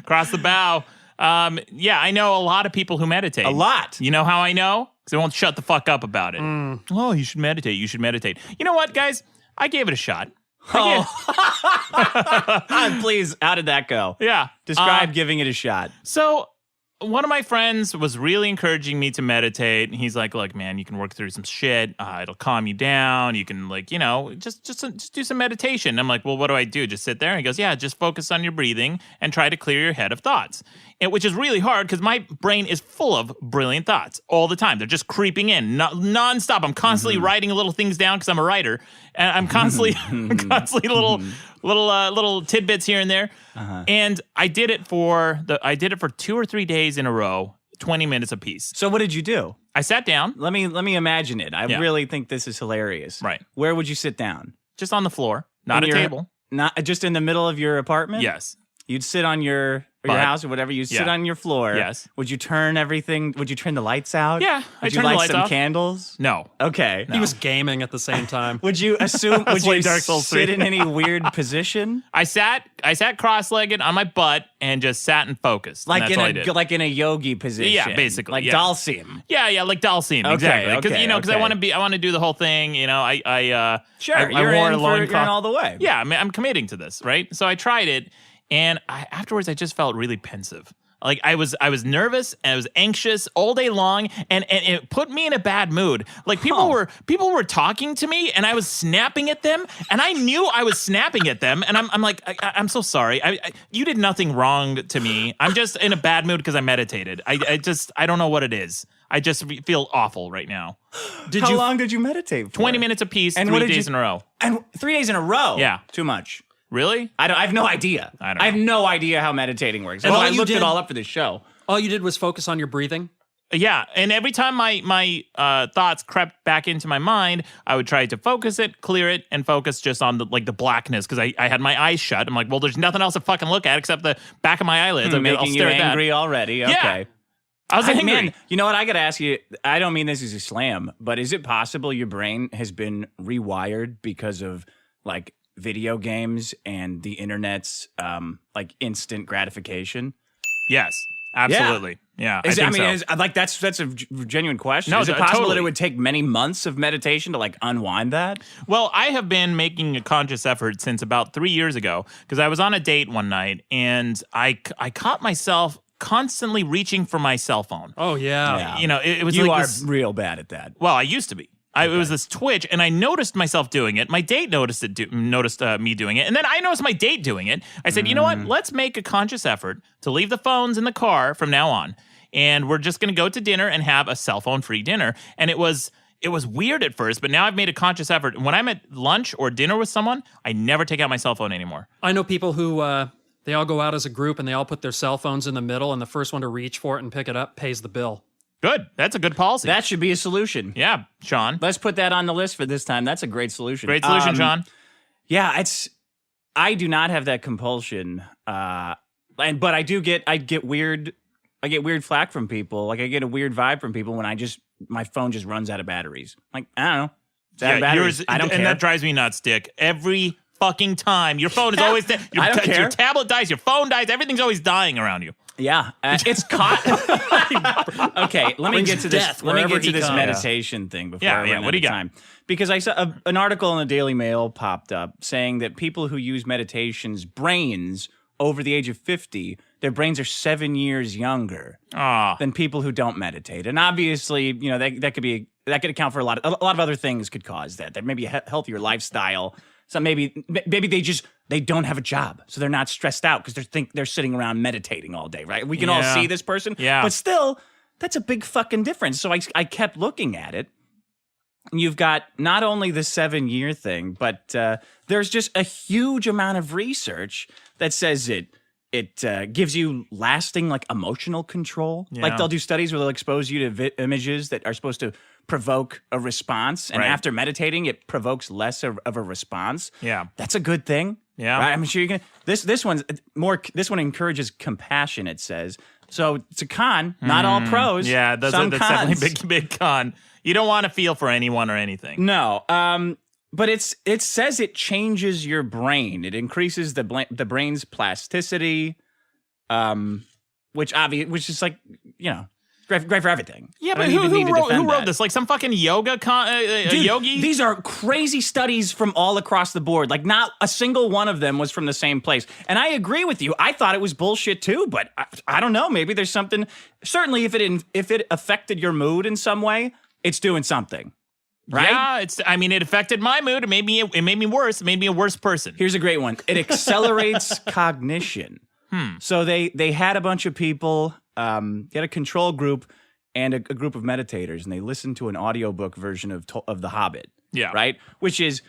[SPEAKER 1] Cross the bow. Yeah, I know a lot of people who meditate.
[SPEAKER 2] A lot.
[SPEAKER 1] You know how I know? Because they won't shut the fuck up about it. Oh, you should meditate. You should meditate. You know what, guys? I gave it a shot.
[SPEAKER 2] Please, how did that go?
[SPEAKER 1] Yeah.
[SPEAKER 2] Describe giving it a shot.
[SPEAKER 1] So one of my friends was really encouraging me to meditate. He's like, look, man, you can work through some shit. It'll calm you down. You can, like, just do some meditation. I'm like, well, what do I do? Just sit there? And he goes, yeah, just focus on your breathing and try to clear your head of thoughts. Which is really hard because my brain is full of brilliant thoughts all the time. They're just creeping in nonstop. I'm constantly writing little things down because I'm a writer, and I'm constantly little tidbits here and there. And I did it for 2 or 3 days in a row, 20 minutes apiece.
[SPEAKER 2] So what did you do?
[SPEAKER 1] I sat down.
[SPEAKER 2] Let me imagine it. I really think this is hilarious.
[SPEAKER 1] Right.
[SPEAKER 2] Where would you sit down?
[SPEAKER 1] Just on the floor, not a table.
[SPEAKER 2] Not just in the middle of your apartment?
[SPEAKER 1] Yes.
[SPEAKER 2] You'd sit on your house or whatever. You'd sit on your floor.
[SPEAKER 1] Yes.
[SPEAKER 2] Would you turn the lights out?
[SPEAKER 1] Yeah.
[SPEAKER 2] Would you
[SPEAKER 1] turned the
[SPEAKER 2] light
[SPEAKER 1] lights
[SPEAKER 2] some
[SPEAKER 1] off.
[SPEAKER 2] candles?
[SPEAKER 1] No.
[SPEAKER 2] Okay.
[SPEAKER 3] He was gaming at the same time.
[SPEAKER 2] Would you assume? Would you
[SPEAKER 1] Dark Souls 3.
[SPEAKER 2] sit in any weird position?
[SPEAKER 1] I sat cross-legged on my butt and just sat and focused.
[SPEAKER 2] Like
[SPEAKER 1] and that's all I did.
[SPEAKER 2] in a yogi position.
[SPEAKER 1] Yeah, basically,
[SPEAKER 2] Like
[SPEAKER 1] yeah.
[SPEAKER 2] Dalsim.
[SPEAKER 1] Yeah, like Dalsim, exactly. Because I want to do the whole thing. I
[SPEAKER 2] Sure.
[SPEAKER 1] I
[SPEAKER 2] you're
[SPEAKER 1] wore
[SPEAKER 2] in
[SPEAKER 1] a loincloth.
[SPEAKER 2] you're in all the way.
[SPEAKER 1] Yeah, I'm committing to this, right? So I tried it, And afterwards, I just felt really pensive. Like I was nervous and I was anxious all day long, and it put me in a bad mood. Like people were talking to me, and I was snapping at them, and I knew I was snapping at them, and I'm like, I'm so sorry. You did nothing wrong to me. I'm just in a bad mood because I meditated. I don't know what it is. I just feel awful right now.
[SPEAKER 2] How long did you meditate for?
[SPEAKER 1] 20 minutes a piece, and 3 days in a row.
[SPEAKER 2] And 3 days in a row?
[SPEAKER 1] Yeah.
[SPEAKER 2] Too much.
[SPEAKER 1] Really?
[SPEAKER 2] I have no idea. I have no idea how meditating works. And I looked it all up for this show.
[SPEAKER 3] All you did was focus on your breathing?
[SPEAKER 1] Yeah, and every time my thoughts crept back into my mind, I would try to focus it, clear it, and focus just on the blackness, because I had my eyes shut. I'm like, well, there's nothing else to fucking look at except the back of my eyelids.
[SPEAKER 2] Making you angry already. Okay.
[SPEAKER 1] Yeah. I was angry.
[SPEAKER 2] Man, you know what? I got to ask you, I don't mean this as a slam, but is it possible your brain has been rewired because of, like, video games and the internet's like instant gratification?
[SPEAKER 1] Yes, absolutely. Yeah, I think so.
[SPEAKER 2] That's a genuine question.
[SPEAKER 1] No,
[SPEAKER 2] is it possible
[SPEAKER 1] totally.
[SPEAKER 2] that it would take many months of meditation to like unwind that?
[SPEAKER 1] Well, I have been making a conscious effort since about 3 years ago, because I was on a date one night and I caught myself constantly reaching for my cell phone.
[SPEAKER 3] Oh yeah.
[SPEAKER 1] You know, it was
[SPEAKER 2] you
[SPEAKER 1] like
[SPEAKER 2] are
[SPEAKER 1] this,
[SPEAKER 2] real bad at that.
[SPEAKER 1] Well, I used to be. It was this twitch, and I noticed myself doing it. My date noticed me doing it, and then I noticed my date doing it. I said, you know what? Let's make a conscious effort to leave the phones in the car from now on, and we're just going to go to dinner and have a cell phone-free dinner. And it was weird at first, but now I've made a conscious effort. When I'm at lunch or dinner with someone, I never take out my cell phone anymore.
[SPEAKER 3] I know people who they all go out as a group, and they all put their cell phones in the middle, and the first one to reach for it and pick it up pays the bill.
[SPEAKER 1] Good. That's a good policy.
[SPEAKER 2] That should be a solution.
[SPEAKER 1] Yeah, Sean.
[SPEAKER 2] Let's put that on the list for this time. That's a great solution.
[SPEAKER 1] Great solution, Sean.
[SPEAKER 2] Yeah, I do not have that compulsion. But I get weird flack from people. Like I get a weird vibe from people when my phone just runs out of batteries. Like, I don't know. It's out of batteries. I don't care.
[SPEAKER 1] And that drives me nuts, Dick. Every fucking time. Your phone is always dead.
[SPEAKER 2] I don't care.
[SPEAKER 1] Your tablet dies, your phone dies, everything's always dying around you.
[SPEAKER 2] Yeah, it's caught. Okay, let me get to this. Let me get to this meditation thing before I run out of time. Because I saw an article in the Daily Mail popped up saying that people who use meditation's brains over the age of 50, their brains are 7 years younger than people who don't meditate. And obviously, you know, that could account for a lot of other things could cause that. There may be a healthier lifestyle. So maybe they don't have a job, so they're not stressed out because they're sitting around meditating all day, right? We can all see this person, but still, that's a big fucking difference. So I kept looking at it. You've got not only the 7-year thing, but there's just a huge amount of research that says it gives you lasting like emotional control. Yeah. Like they'll do studies where they'll expose you to images that are supposed to provoke a response, and after meditating, it provokes less of a response.
[SPEAKER 1] Yeah,
[SPEAKER 2] that's a good thing.
[SPEAKER 1] Yeah,
[SPEAKER 2] right? I'm sure you can. This one encourages compassion. It says so. It's a con. Not all pros.
[SPEAKER 1] Yeah, that's definitely a big con. You don't want to feel for anyone or anything.
[SPEAKER 2] No. But it says it changes your brain. It increases the brain's plasticity, which is like, you know, great for everything.
[SPEAKER 1] Yeah, but who wrote this? Like some fucking yogi?
[SPEAKER 2] These are crazy studies from all across the board. Like not a single one of them was from the same place. And I agree with you. I thought it was bullshit too, but I don't know. Maybe there's something. Certainly, if it affected your mood in some way, it's doing something. Right?
[SPEAKER 1] Yeah, it affected my mood. It made me worse. It made me a worse person.
[SPEAKER 2] Here's a great one. It accelerates cognition. So they had a bunch of people, get a control group and a group of meditators, and they listened to an audiobook version of The Hobbit.
[SPEAKER 1] Yeah.
[SPEAKER 2] Right? Which is,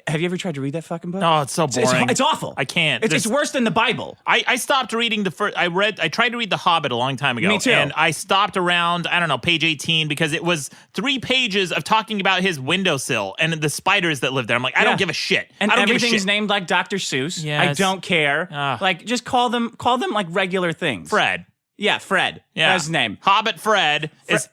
[SPEAKER 2] have you ever tried to read that fucking book?
[SPEAKER 1] Oh, it's so boring.
[SPEAKER 2] It's awful.
[SPEAKER 1] I can't.
[SPEAKER 2] It's worse than the Bible.
[SPEAKER 1] I stopped reading the first. I tried to read The Hobbit a long time ago.
[SPEAKER 2] Me too.
[SPEAKER 1] And I stopped around, I don't know, page 18, because it was 3 pages of talking about his windowsill and the spiders that live there. I'm like, I don't give a shit.
[SPEAKER 2] And
[SPEAKER 1] I don't
[SPEAKER 2] everything's
[SPEAKER 1] give a shit.
[SPEAKER 2] named like Dr. Seuss.
[SPEAKER 1] Yes.
[SPEAKER 2] I don't care. Like, just call them like regular things.
[SPEAKER 1] Fred.
[SPEAKER 2] Yeah, Fred.
[SPEAKER 1] Yeah.
[SPEAKER 2] That's his name.
[SPEAKER 1] Hobbit Fred is...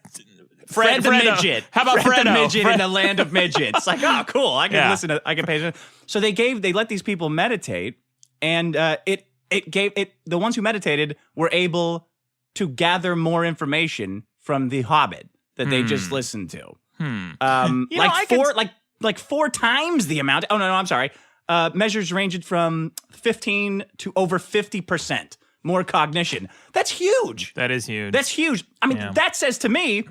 [SPEAKER 2] Fred the midget.
[SPEAKER 1] How about
[SPEAKER 2] Fred
[SPEAKER 1] Fredo?
[SPEAKER 2] the midget in the land of midgets? Like, oh, cool. I can listen to. I can pay attention. So they let these people meditate, and the ones who meditated were able to gather more information from the Hobbit that they just listened to. Like 4 times the amount. Oh no, I'm sorry. measures ranged from 15 to over 50% more cognition. That's huge.
[SPEAKER 1] That is huge.
[SPEAKER 2] That's huge. I mean, that says to me,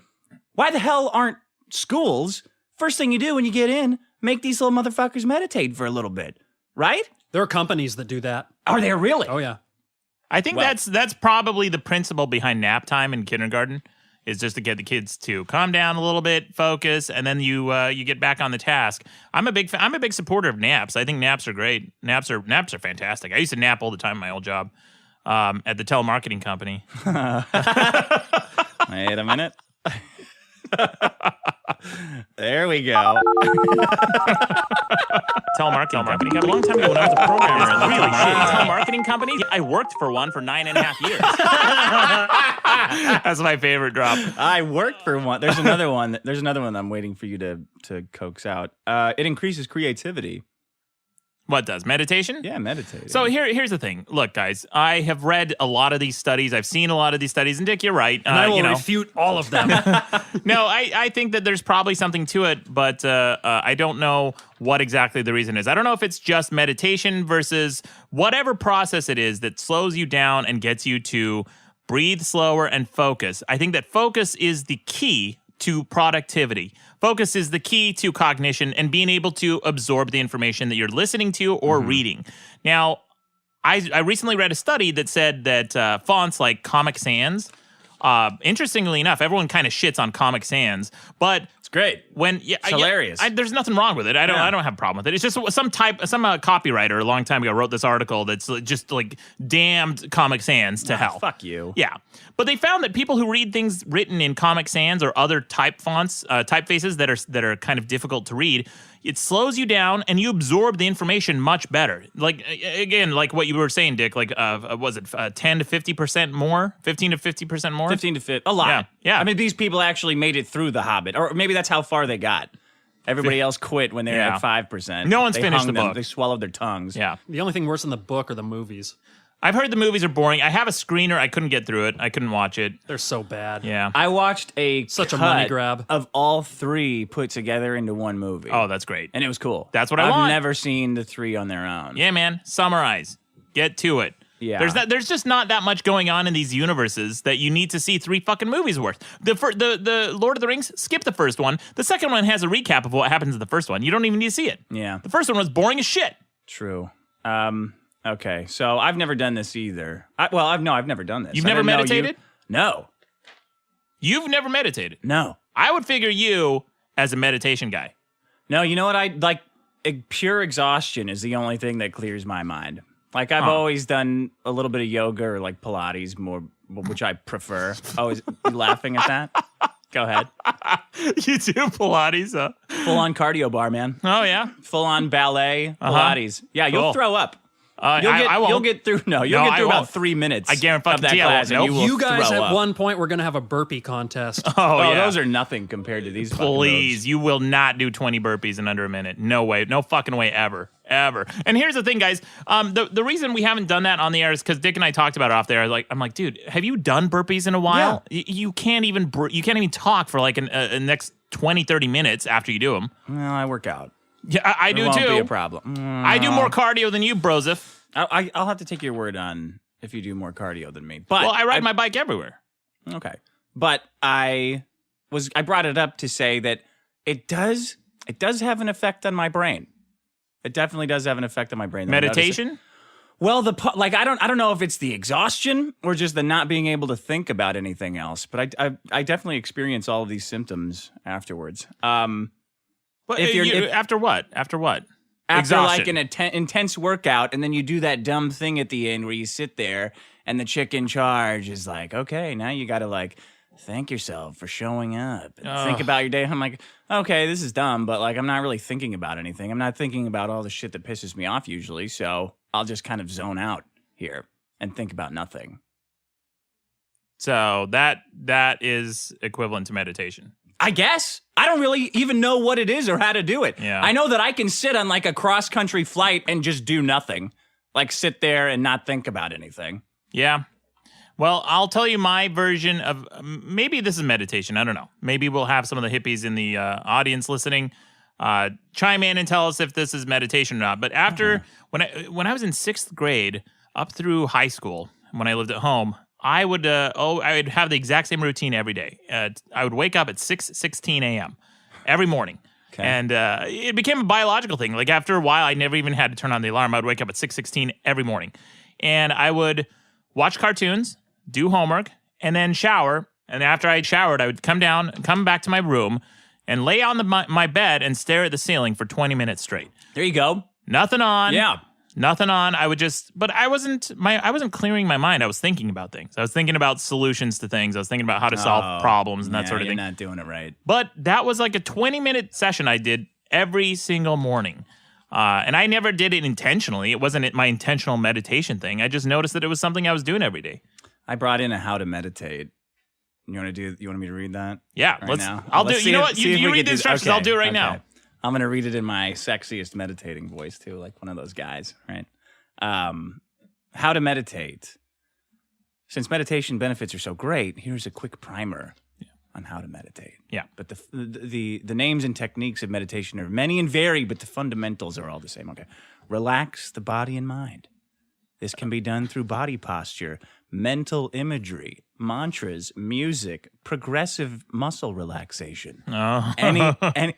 [SPEAKER 2] why the hell aren't schools, first thing you do when you get in, make these little motherfuckers meditate for a little bit, right?
[SPEAKER 3] There are companies that do that.
[SPEAKER 2] Are there really?
[SPEAKER 3] Oh, yeah.
[SPEAKER 1] I think that's probably the principle behind nap time in kindergarten, is just to get the kids to calm down a little bit, focus, and then you get back on the task. I'm a big supporter of naps. I think naps are great. Naps are fantastic. I used to nap all the time in my old job at the telemarketing company.
[SPEAKER 2] Wait a minute. There we go.
[SPEAKER 1] Telemarketing company. A long time ago when I was a programmer. Really shit. Telemarketing company. I worked for one for 9.5 years. That's my favorite drop.
[SPEAKER 2] I worked for one. There's another one. There's another one I'm waiting for you to coax out. It increases creativity.
[SPEAKER 1] What does? Meditation?
[SPEAKER 2] Yeah, meditating.
[SPEAKER 1] So here's the thing. Look, guys, I have read a lot of these studies. I've seen a lot of these studies. And Dick, you're right.
[SPEAKER 3] And I will refute all of them.
[SPEAKER 1] No, I think that there's probably something to it, but I don't know what exactly the reason is. I don't know if it's just meditation versus whatever process it is that slows you down and gets you to breathe slower and focus. I think that focus is the key to productivity. Focus is the key to cognition and being able to absorb the information that you're listening to or reading. Now, I recently read a study that said that fonts like Comic Sans, interestingly enough, everyone kind of shits on Comic Sans, but
[SPEAKER 2] it's great.
[SPEAKER 1] It's
[SPEAKER 2] hilarious.
[SPEAKER 1] There's nothing wrong with it. I don't have a problem with it. It's just some copywriter a long time ago wrote this article that's just like damned Comic Sans to hell.
[SPEAKER 2] Fuck you.
[SPEAKER 1] Yeah. But they found that people who read things written in Comic Sans or other type fonts, typefaces that are kind of difficult to read, it slows you down and you absorb the information much better. Like, again, like what you were saying, Dick, like, was it 10 to 50% more? 15 to 50% more?
[SPEAKER 2] 15 to 50. A lot.
[SPEAKER 1] Yeah.
[SPEAKER 2] I mean, these people actually made it through The Hobbit. Or maybe that's how far they got. Everybody else quit when they were at 5%.
[SPEAKER 1] No one's finished the book.
[SPEAKER 2] They swallowed their tongues.
[SPEAKER 1] Yeah.
[SPEAKER 3] The only thing worse than the book are the movies.
[SPEAKER 1] I've heard the movies are boring. I have a screener. I couldn't get through it. I couldn't watch it.
[SPEAKER 3] They're so bad.
[SPEAKER 1] Yeah.
[SPEAKER 2] I watched
[SPEAKER 3] Such a
[SPEAKER 2] cut
[SPEAKER 3] money grab.
[SPEAKER 2] of all three put together into one movie.
[SPEAKER 1] Oh, that's great.
[SPEAKER 2] And it was cool.
[SPEAKER 1] That's what I want.
[SPEAKER 2] I've never seen the three on their own.
[SPEAKER 1] Yeah, man. Summarize. Get to it.
[SPEAKER 2] Yeah.
[SPEAKER 1] There's just not that much going on in these universes that you need to see 3 fucking movies worth. The Lord of the Rings, skip the first one. The second one has a recap of what happens in the first one. You don't even need to see it.
[SPEAKER 2] Yeah.
[SPEAKER 1] The first one was boring as shit.
[SPEAKER 2] True. Okay, so I've never done this either. I've never done this.
[SPEAKER 1] You've never meditated?
[SPEAKER 2] No.
[SPEAKER 1] You've never meditated?
[SPEAKER 2] No.
[SPEAKER 1] I would figure you as a meditation guy.
[SPEAKER 2] No, you know what? I like pure exhaustion is the only thing that clears my mind. Like I've always done a little bit of yoga or like Pilates more, which I prefer. Oh, is you laughing at that? Go ahead.
[SPEAKER 1] You do Pilates?
[SPEAKER 2] Full on cardio bar, man.
[SPEAKER 1] Oh, yeah?
[SPEAKER 2] Full on ballet, Pilates. Yeah,
[SPEAKER 1] Cool.
[SPEAKER 2] you'll throw up.
[SPEAKER 1] I won't.
[SPEAKER 2] You'll get through about 3 minutes.
[SPEAKER 1] I guarantee
[SPEAKER 2] of that
[SPEAKER 1] I
[SPEAKER 2] class,
[SPEAKER 1] won't.
[SPEAKER 2] and you will
[SPEAKER 3] You guys
[SPEAKER 2] throw
[SPEAKER 3] at
[SPEAKER 2] up.
[SPEAKER 3] one point were going to have a burpee contest.
[SPEAKER 1] Oh, yeah.
[SPEAKER 2] Those are nothing compared to these.
[SPEAKER 1] Please, you will not do 20 burpees in under a minute. No way. No fucking way ever. Ever. And here's the thing, guys. The reason we haven't done that on the air is because Dick and I talked about it off there. I'm like, dude, have you done burpees in a while?
[SPEAKER 2] Yeah.
[SPEAKER 1] You can't even talk for like a next 20, 30 minutes after you do them.
[SPEAKER 2] Well, I work out.
[SPEAKER 1] Yeah, I do
[SPEAKER 2] won't
[SPEAKER 1] too.
[SPEAKER 2] Be a problem.
[SPEAKER 1] I do more cardio than you, Broseph.
[SPEAKER 2] I'll have to take your word on if you do more cardio than me. But
[SPEAKER 1] Well, I ride my bike everywhere.
[SPEAKER 2] Okay. But I brought it up to say that it does have an effect on my brain. It definitely does have an effect on my brain.
[SPEAKER 1] Meditation?
[SPEAKER 2] Well, I don't know if it's the exhaustion or just the not being able to think about anything else, but I definitely experience all of these symptoms afterwards.
[SPEAKER 1] After what?
[SPEAKER 2] After like
[SPEAKER 1] Exhaustion.
[SPEAKER 2] an intense workout, and then you do that dumb thing at the end where you sit there and the chick in charge is like, okay, now you got to like thank yourself for showing up and think about your day. I'm like, okay, this is dumb, but like I'm not really thinking about anything. I'm not thinking about all the shit that pisses me off usually, so I'll just kind of zone out here and think about nothing.
[SPEAKER 1] So that is equivalent to meditation.
[SPEAKER 2] I guess. I don't really even know what it is or how to do it.
[SPEAKER 1] Yeah.
[SPEAKER 2] I know that I can sit on like a cross-country flight and just do nothing. Like sit there and not think about anything.
[SPEAKER 1] Yeah. Well, I'll tell you my version of maybe this is meditation. I don't know. Maybe we'll have some of the hippies in the audience listening. Chime in and tell us if this is meditation or not. But after when I was in 6th grade up through high school, when I lived at home, I would have the exact same routine every day. I would wake up at 6:16 a.m. every morning. Okay. And it became a biological thing. Like after a while, I never even had to turn on the alarm. I would wake up at 6:16 every morning. And I would watch cartoons, do homework, and then shower. And after I showered, I would come back to my room and lay on my bed and stare at the ceiling for 20 minutes straight.
[SPEAKER 2] There you go.
[SPEAKER 1] Nothing on.
[SPEAKER 2] Yeah.
[SPEAKER 1] Nothing on. I wasn't clearing my mind. I was thinking about things. I was thinking about solutions to things. I was thinking about how to solve problems and that sort of thing.
[SPEAKER 2] You're not doing it right.
[SPEAKER 1] But that was like a 20-minute session I did every single morning. And I never did it intentionally. It wasn't my intentional meditation thing. I just noticed that it was something I was doing every day.
[SPEAKER 2] I brought in a how to meditate. You want me to read that?
[SPEAKER 1] Yeah.
[SPEAKER 2] Now?
[SPEAKER 1] I'll do it. You know what? You read the instructions. I'll do it right now.
[SPEAKER 2] I'm going to read it in my sexiest meditating voice, too, like one of those guys, right? How to meditate. Since meditation benefits are so great, here's a quick primer on how to meditate.
[SPEAKER 1] Yeah.
[SPEAKER 2] But the names and techniques of meditation are many and varied, but the fundamentals are all the same. Okay. Relax the body and mind. This can be done through body posture, mental imagery, mantras, music, progressive muscle relaxation.
[SPEAKER 1] Oh.
[SPEAKER 2] Any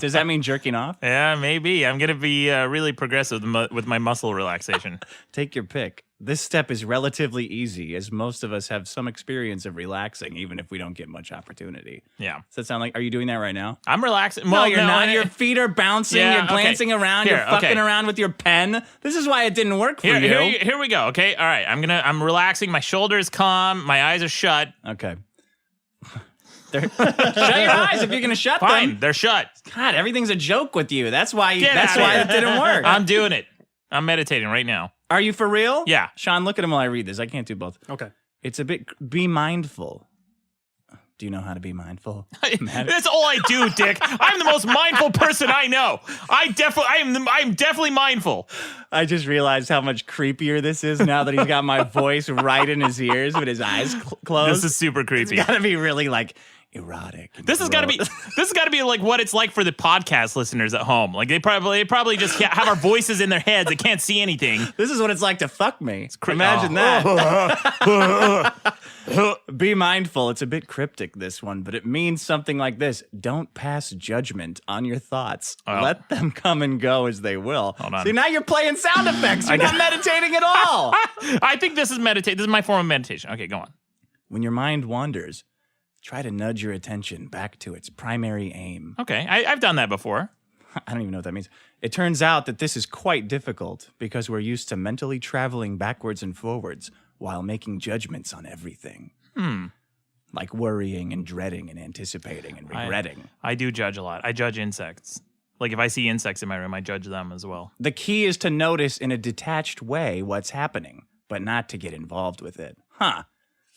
[SPEAKER 2] does that mean jerking off?
[SPEAKER 1] Yeah, maybe. I'm going to be really progressive with my muscle relaxation.
[SPEAKER 2] Take your pick. This step is relatively easy, as most of us have some experience of relaxing, even if we don't get much opportunity.
[SPEAKER 1] Yeah.
[SPEAKER 2] Does that sound like, are you doing that right now?
[SPEAKER 1] I'm relaxing.
[SPEAKER 2] No, you're not. Your feet are bouncing.
[SPEAKER 1] Yeah,
[SPEAKER 2] you're glancing around. You're fucking around with your pen. This is why it didn't work for you.
[SPEAKER 1] Here we go. Okay. All right. I'm relaxing. My shoulders calm. My eyes are shut.
[SPEAKER 2] Okay. Shut your eyes if you're going to shut them.
[SPEAKER 1] Fine. They're shut.
[SPEAKER 2] God, everything's a joke with you. That's why it didn't work.
[SPEAKER 1] I'm doing it. I'm meditating right now.
[SPEAKER 2] Are you for real?
[SPEAKER 1] Yeah.
[SPEAKER 2] Sean, look at him while I read this. I can't do both.
[SPEAKER 3] Okay.
[SPEAKER 2] It's a bit, be mindful. Do you know how to be mindful?
[SPEAKER 1] That's all I do, Dick. I'm the most mindful person I know. I'm definitely mindful.
[SPEAKER 2] I just realized how much creepier this is now that he's got my voice right in his ears with his eyes closed.
[SPEAKER 1] This is super creepy.
[SPEAKER 2] It's got to be really like erotic.
[SPEAKER 1] This has got to be like what it's like for the podcast listeners at home. Like they probably just have our voices in their heads. They can't see anything.
[SPEAKER 2] This is what it's like to fuck me. Imagine that. Be mindful. It's a bit cryptic, this one, but it means something like this. Don't pass judgment on your thoughts.
[SPEAKER 1] Oh.
[SPEAKER 2] Let them come and go as they will.
[SPEAKER 1] Hold on.
[SPEAKER 2] See, now you're playing sound effects. You're not meditating at all.
[SPEAKER 1] I think this is meditation. This is my form of meditation. Okay, go on.
[SPEAKER 2] When your mind wanders, try to nudge your attention back to its primary aim.
[SPEAKER 1] Okay, I've done that before.
[SPEAKER 2] I don't even know what that means. It turns out that this is quite difficult because we're used to mentally traveling backwards and forwards while making judgments on everything. Like worrying and dreading and anticipating and regretting.
[SPEAKER 1] I do judge a lot. I judge insects. Like if I see insects in my room, I judge them as well.
[SPEAKER 2] The key is to notice in a detached way what's happening, but not to get involved with it. Huh.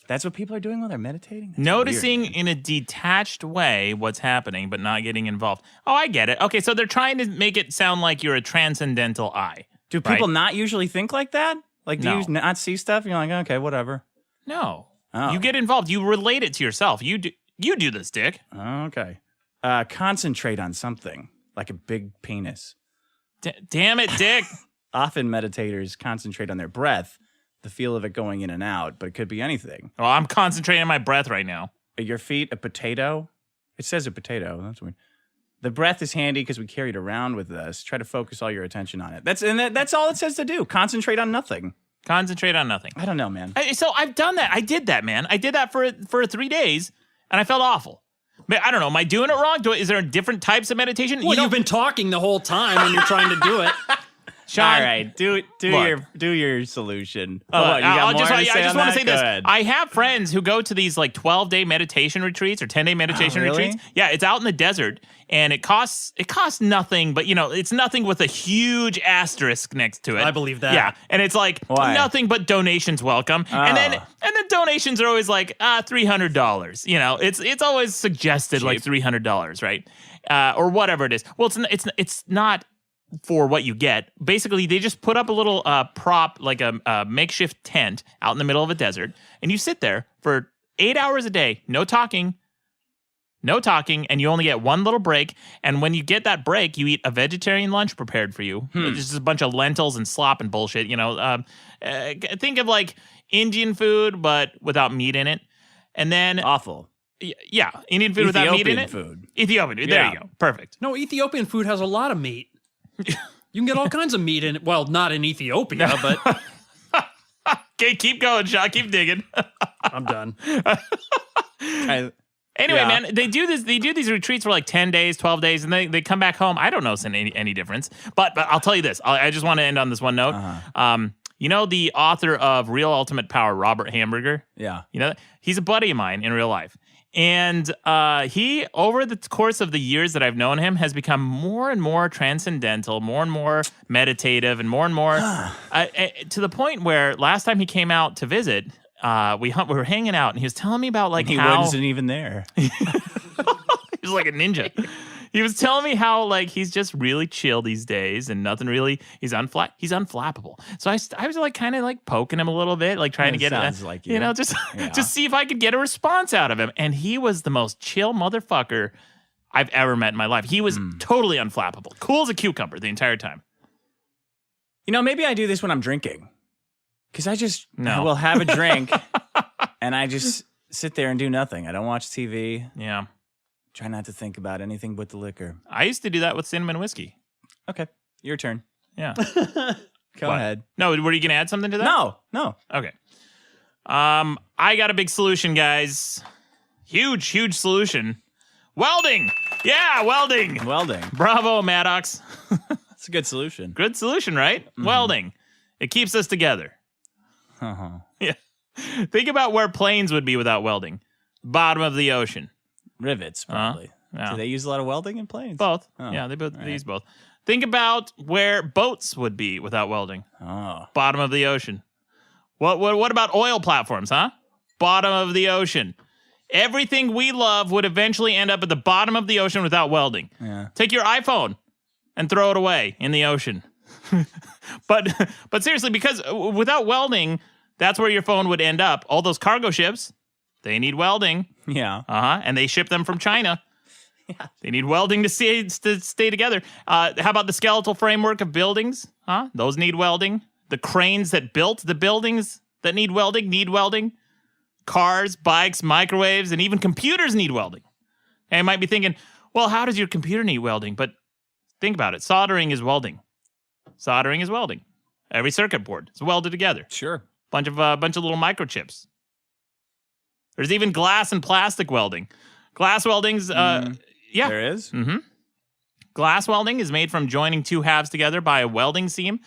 [SPEAKER 2] That's what people are doing while they're meditating? That's
[SPEAKER 1] Noticing
[SPEAKER 2] weird,
[SPEAKER 1] in a detached way what's happening, but not getting involved. Oh, I get it. Okay, so they're trying to make it sound like you're a transcendental eye.
[SPEAKER 2] Do people not usually think like that? Like, do you not see stuff? You're like, okay, whatever.
[SPEAKER 1] No.
[SPEAKER 2] Oh.
[SPEAKER 1] You get involved. You relate it to yourself. You do this, Dick.
[SPEAKER 2] Okay. Concentrate on something, like a big penis.
[SPEAKER 1] Damn it, Dick.
[SPEAKER 2] Often meditators concentrate on their breath, the feel of it going in and out, but it could be anything.
[SPEAKER 1] Well, I'm concentrating on my breath right now.
[SPEAKER 2] Are your feet a potato? It says a potato. That's weird. The breath is handy because we carry it around with us. Try to focus all your attention on it. That's all it says to do. Concentrate on nothing.
[SPEAKER 1] Concentrate on nothing.
[SPEAKER 2] I don't know, man.
[SPEAKER 1] So I've done that. I did that, man. I did that for 3 days, and I felt awful. I don't know. Am I doing it wrong? Is there different types of meditation?
[SPEAKER 3] Well, you've been talking the whole time when you're trying to do it.
[SPEAKER 1] Sean,
[SPEAKER 2] all right, do your solution. Oh, what, you got more to say
[SPEAKER 1] I just want to say this.
[SPEAKER 2] Good.
[SPEAKER 1] I have friends who go to these like 12-day meditation retreats or 10-day meditation retreats. Yeah, it's out in the desert, and it costs nothing, but it's nothing with a huge asterisk next to it.
[SPEAKER 3] I believe that.
[SPEAKER 1] Yeah, and it's like nothing but donations welcome, and then donations are always like $300. It's always suggested cheap. Like $300, right? Or whatever it is. Well, it's not for what you get. Basically, they just put up a little prop, like a makeshift tent out in the middle of a desert, and you sit there for 8 hours a day, no talking, no talking, and you only get one little break. And when you get that break, you eat a vegetarian lunch prepared for you. It's just a bunch of lentils and slop and bullshit. Think of like Indian food, but without meat in it. And then
[SPEAKER 2] awful.
[SPEAKER 1] Yeah, Indian food without meat in it. Ethiopian food. There you go. Perfect.
[SPEAKER 3] No, Ethiopian food has a lot of meat. You can get all kinds of meat in it. Well, not in Ethiopia, but...
[SPEAKER 1] Okay, keep going, Shaw. Keep digging.
[SPEAKER 3] I'm done.
[SPEAKER 1] Anyway, man, they do this. They do these retreats for like 10 days, 12 days, and they come back home. I don't notice any difference. But I'll tell you this. I just want to end on this one note. The author of Real Ultimate Power, Robert Hamburger?
[SPEAKER 2] Yeah.
[SPEAKER 1] He's a buddy of mine in real life. And he, over the course of the years that I've known him, has become more and more transcendental, more and more meditative, and more to the point where last time he came out to visit, we were hanging out, and he was telling me about like
[SPEAKER 2] he
[SPEAKER 1] how...
[SPEAKER 2] wasn't even there.
[SPEAKER 1] He was like a ninja. He was telling me how like he's just really chill these days and nothing really. He's unflappable. So I was like kind of like poking him a little bit, like trying to get
[SPEAKER 2] like
[SPEAKER 1] just see if I could get a response out of him. And he was the most chill motherfucker I've ever met in my life. He was totally unflappable, cool as a cucumber the entire time.
[SPEAKER 2] Maybe I do this when I'm drinking, because I will have a drink and I just sit there and do nothing. I don't watch TV.
[SPEAKER 1] Yeah.
[SPEAKER 2] Try not to think about anything but the liquor.
[SPEAKER 1] I used to do that with cinnamon whiskey.
[SPEAKER 2] Okay, your turn.
[SPEAKER 1] Yeah.
[SPEAKER 2] Go ahead.
[SPEAKER 1] No, were you going to add something to that?
[SPEAKER 2] No.
[SPEAKER 1] Okay. I got a big solution, guys. Huge solution. Welding. Yeah, welding.
[SPEAKER 2] Welding.
[SPEAKER 1] Bravo, Maddox.
[SPEAKER 2] That's a good solution.
[SPEAKER 1] Good solution, right? Mm-hmm. Welding. It keeps us together. Yeah. Think about where planes would be without welding. Bottom of the ocean.
[SPEAKER 2] Rivets, probably.
[SPEAKER 1] Yeah.
[SPEAKER 2] Do they use a lot of welding in planes?
[SPEAKER 1] Both. Yeah, they use both. Think about where boats would be without welding. Bottom of the ocean. What about oil platforms, huh? Bottom of the ocean. Everything we love would eventually end up at the bottom of the ocean without welding.
[SPEAKER 2] Yeah.
[SPEAKER 1] Take your iPhone and throw it away in the ocean. But seriously, because without welding, that's where your phone would end up. All those cargo ships, they need welding.
[SPEAKER 2] Yeah.
[SPEAKER 1] And they ship them from China. Yeah. They need welding to stay together. How about the skeletal framework of buildings? Those need welding. The cranes that built the buildings that need welding. Cars, bikes, microwaves, and even computers need welding. And you might be thinking, well, how does your computer need welding? But think about it. Soldering is welding. Every circuit board is welded together.
[SPEAKER 2] Sure.
[SPEAKER 1] Bunch of little microchips. There's even glass and plastic welding. Glass welding's, yeah.
[SPEAKER 2] There is?
[SPEAKER 1] Mm-hmm. Glass welding is made from joining two halves together by a welding seam.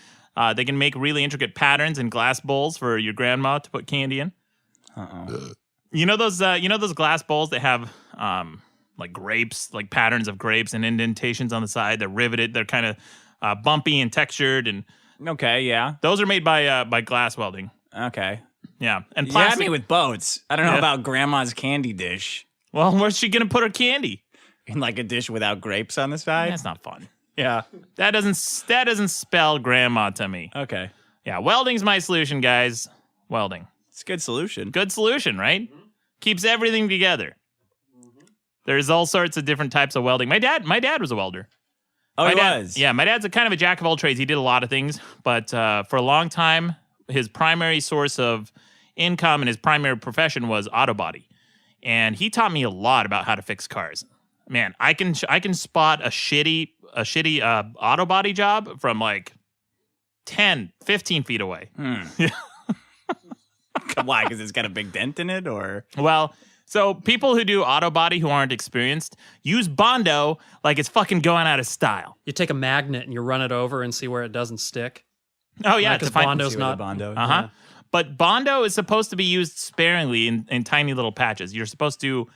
[SPEAKER 1] They can make really intricate patterns in glass bowls for your grandma to put candy in. You know those glass bowls that have like grapes, like patterns of grapes and indentations on the side. They're riveted. They're kind of bumpy and textured, and
[SPEAKER 2] okay, yeah.
[SPEAKER 1] Those are made by glass welding.
[SPEAKER 2] Okay.
[SPEAKER 1] Yeah, and
[SPEAKER 2] plastic. You had me with boats. I don't know about grandma's candy dish.
[SPEAKER 1] Well, where's she gonna put her candy?
[SPEAKER 2] In like a dish without grapes on the side?
[SPEAKER 1] That's not fun.
[SPEAKER 2] Yeah.
[SPEAKER 1] That doesn't spell grandma to me.
[SPEAKER 2] Okay.
[SPEAKER 1] Yeah, welding's my solution, guys. Welding.
[SPEAKER 2] It's a good solution.
[SPEAKER 1] Good solution, right? Mm-hmm. Keeps everything together. Mm-hmm. There's all sorts of different types of welding. My dad was a welder.
[SPEAKER 2] Oh, he was?
[SPEAKER 1] Yeah, my dad's a kind of a jack of all trades. He did a lot of things, but for a long time, his primary source of income and his primary profession was auto body. And he taught me a lot about how to fix cars. Man, I can spot a shitty auto body job from like 10, 15 feet away.
[SPEAKER 2] Why? Because it's got a big dent in it, or?
[SPEAKER 1] Well, so people who do auto body who aren't experienced use Bondo like it's fucking going out of style.
[SPEAKER 3] You take a magnet and you run it over and see where it doesn't stick.
[SPEAKER 1] Oh yeah,
[SPEAKER 3] because Bondo's not
[SPEAKER 2] Bondo.
[SPEAKER 1] Yeah. But Bondo is supposed to be used sparingly in tiny little patches. You're supposed to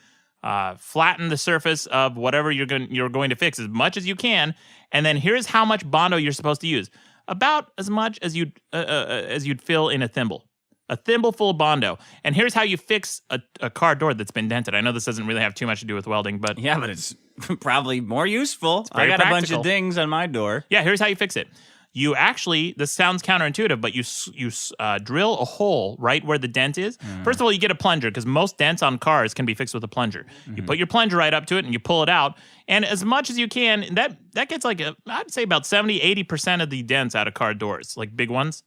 [SPEAKER 1] flatten the surface of whatever you're going to fix as much as you can, and then here's how much Bondo you're supposed to use. About as much as you'd fill in a thimble. A thimble full of Bondo. And here's how you fix a car door that's been dented. I know this doesn't really have too much to do with welding, but...
[SPEAKER 2] Yeah, but it's probably more useful.
[SPEAKER 1] I
[SPEAKER 2] got
[SPEAKER 1] practical.
[SPEAKER 2] A bunch of dings on my door.
[SPEAKER 1] Yeah, here's how you fix it. you actually, this sounds counterintuitive, but you drill a hole right where the dent is. First of all, you get a plunger because most dents on cars can be fixed with a plunger. You put your plunger right up to it and you pull it out. And as much as you can, that gets like, I'd say about 70, 80% of the dents out of car doors, like big ones.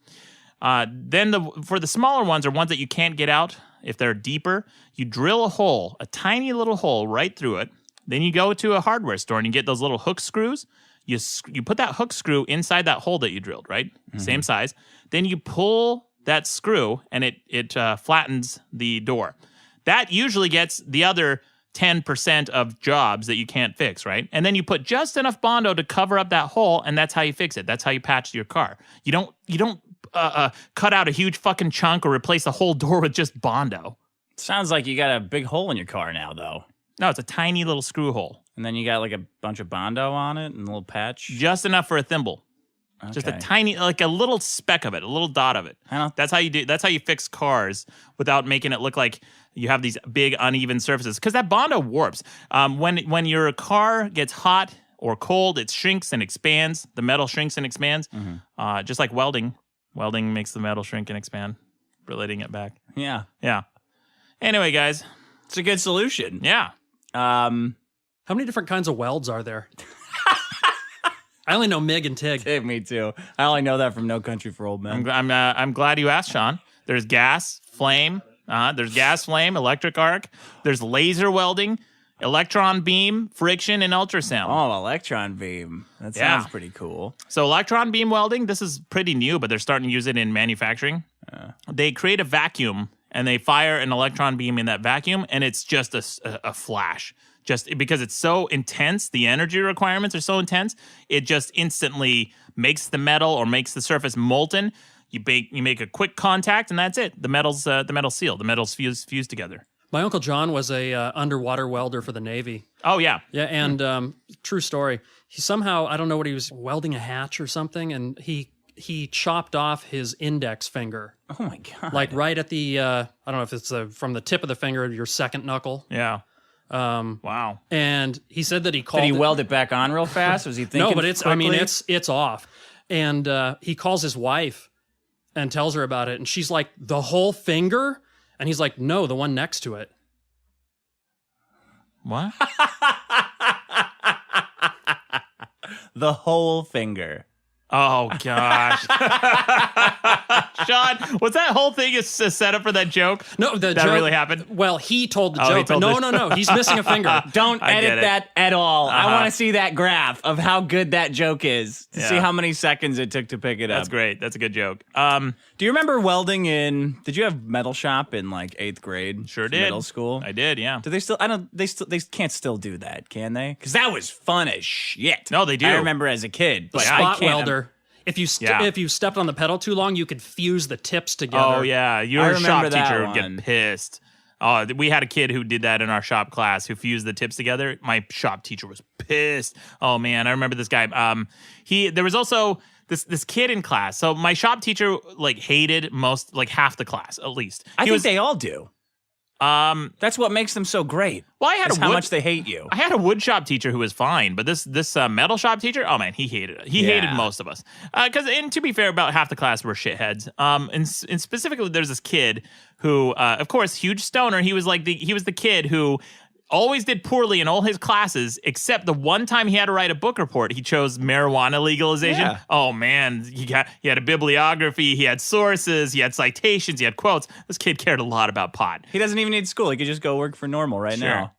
[SPEAKER 1] Then for the smaller ones or ones that you can't get out, if they're deeper, you drill a hole, a tiny little hole right through it. Then you go to a hardware store and you get those little hook screws. You put that hook screw inside that hole that you drilled, right? Same size. Then you pull that screw and it flattens the door. That usually gets the other 10% of jobs that you can't fix, right? And then you put just enough Bondo to cover up that hole, and that's how you fix it. That's how you patch your car. You don't cut out a huge fucking chunk or replace the whole door with just Bondo.
[SPEAKER 2] Sounds like you got a big hole in your car now, though.
[SPEAKER 1] No, it's a tiny little screw hole.
[SPEAKER 2] And then you got like a bunch of Bondo on it and a little patch?
[SPEAKER 1] Just enough for a thimble. Okay. Just a tiny, like a little speck of it, a little dot of it. That's how you do. That's how you fix cars without making it look like you have these big uneven surfaces. Because that Bondo warps. When your car gets hot or cold, it shrinks and expands. The metal shrinks and expands, just like welding. Welding makes the metal shrink and expand, relating it back.
[SPEAKER 2] Yeah.
[SPEAKER 1] Anyway, guys,
[SPEAKER 2] it's a good solution.
[SPEAKER 1] Yeah.
[SPEAKER 3] How many different kinds of welds are there? I only know MIG and TIG.
[SPEAKER 2] Me too. I only know that from No Country for Old Men.
[SPEAKER 1] I'm glad you asked, Sean. There's gas, flame. There's gas, flame, electric arc. There's laser welding, electron beam, friction, and ultrasound.
[SPEAKER 2] Oh, electron beam. That sounds pretty cool.
[SPEAKER 1] So electron beam welding, this is pretty new, but they're starting to use it in manufacturing. They create a vacuum, and they fire an electron beam in that vacuum, and it's just a flash. Just because it's so intense, the energy requirements are so intense, it just instantly makes the metal or makes the surface molten. You make a quick contact, and that's it. The metal's sealed. The metal's fused together.
[SPEAKER 3] My Uncle John was a underwater welder for the Navy.
[SPEAKER 1] Oh, yeah.
[SPEAKER 3] Yeah, and true story. He somehow, I don't know what he was, welding a hatch or something, and he chopped off his index finger.
[SPEAKER 2] Oh, my God.
[SPEAKER 3] Like right at the, I don't know if it's from the tip of the finger to your second knuckle.
[SPEAKER 1] Yeah. Wow.
[SPEAKER 3] And he said that he called.
[SPEAKER 2] Did he weld it back on real fast? Was he thinking
[SPEAKER 3] No, but
[SPEAKER 2] quickly?
[SPEAKER 3] it's off. And he calls his wife and tells her about it. And she's like, the whole finger? And he's like, no, the one next to it.
[SPEAKER 1] What?
[SPEAKER 2] The whole finger.
[SPEAKER 1] Oh, gosh. Sean, was that whole thing a setup for that joke?
[SPEAKER 3] No, that
[SPEAKER 1] joke
[SPEAKER 3] really
[SPEAKER 1] happened?
[SPEAKER 3] Well, he told the joke. No. He's missing a finger.
[SPEAKER 2] Don't edit that at all. I want to see that graph of how good that joke is to see how many seconds it took to pick it up.
[SPEAKER 1] That's great. That's a good joke.
[SPEAKER 2] Do you remember welding did you have metal shop in like 8th grade?
[SPEAKER 1] Sure did.
[SPEAKER 2] Middle school?
[SPEAKER 1] I did, yeah.
[SPEAKER 2] Do they still, they can't still do that, can they? Because that was fun as shit.
[SPEAKER 1] No, they do.
[SPEAKER 2] I remember as a kid. But
[SPEAKER 3] Spot welder. If you stepped on the pedal too long, you could fuse the tips together.
[SPEAKER 1] Oh, yeah. Your shop teacher would get pissed. Oh, we had a kid who did that in our shop class who fused the tips together. My shop teacher was pissed. Oh, man. I remember this guy. There was also this kid in class. So my shop teacher hated half the class, at least.
[SPEAKER 2] I think they all do. That's what makes them so great.
[SPEAKER 1] Well, I had
[SPEAKER 2] how much they hate you.
[SPEAKER 1] I had a wood shop teacher who was fine, but this metal shop teacher, oh man, he hated it. He hated most of us. And to be fair, about half the class were shitheads. And specifically, there's this kid who, of course, huge stoner. He was the kid who always did poorly in all his classes, except the one time he had to write a book report, he chose marijuana legalization. Yeah. Oh man, he had a bibliography, he had sources, he had citations, he had quotes. This kid cared a lot about pot.
[SPEAKER 2] He doesn't even need school. He could just go work for Normal now. Right?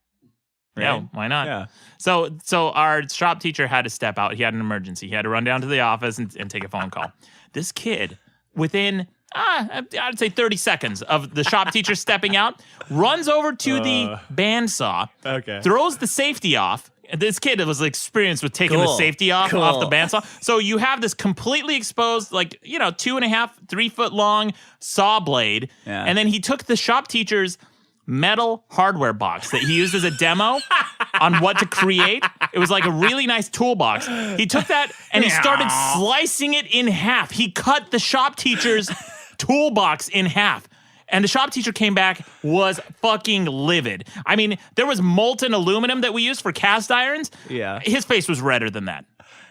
[SPEAKER 1] Yeah, why not?
[SPEAKER 2] Yeah.
[SPEAKER 1] So our shop teacher had to step out. He had an emergency. He had to run down to the office and take a phone call. This kid, within I'd say 30 seconds of the shop teacher stepping out, runs over to the bandsaw, throws the safety off. This kid was experienced with taking the safety off the bandsaw. So you have this completely exposed, 2.5, 3 foot long saw blade. Yeah. And then he took the shop teacher's metal hardware box that he used as a demo on what to create. It was like a really nice toolbox. He took that and he started slicing it in half. He cut the shop teacher's toolbox in half. And the shop teacher came back, was fucking livid. I mean, there was molten aluminum that we used for cast irons.
[SPEAKER 2] Yeah.
[SPEAKER 1] His face was redder than that.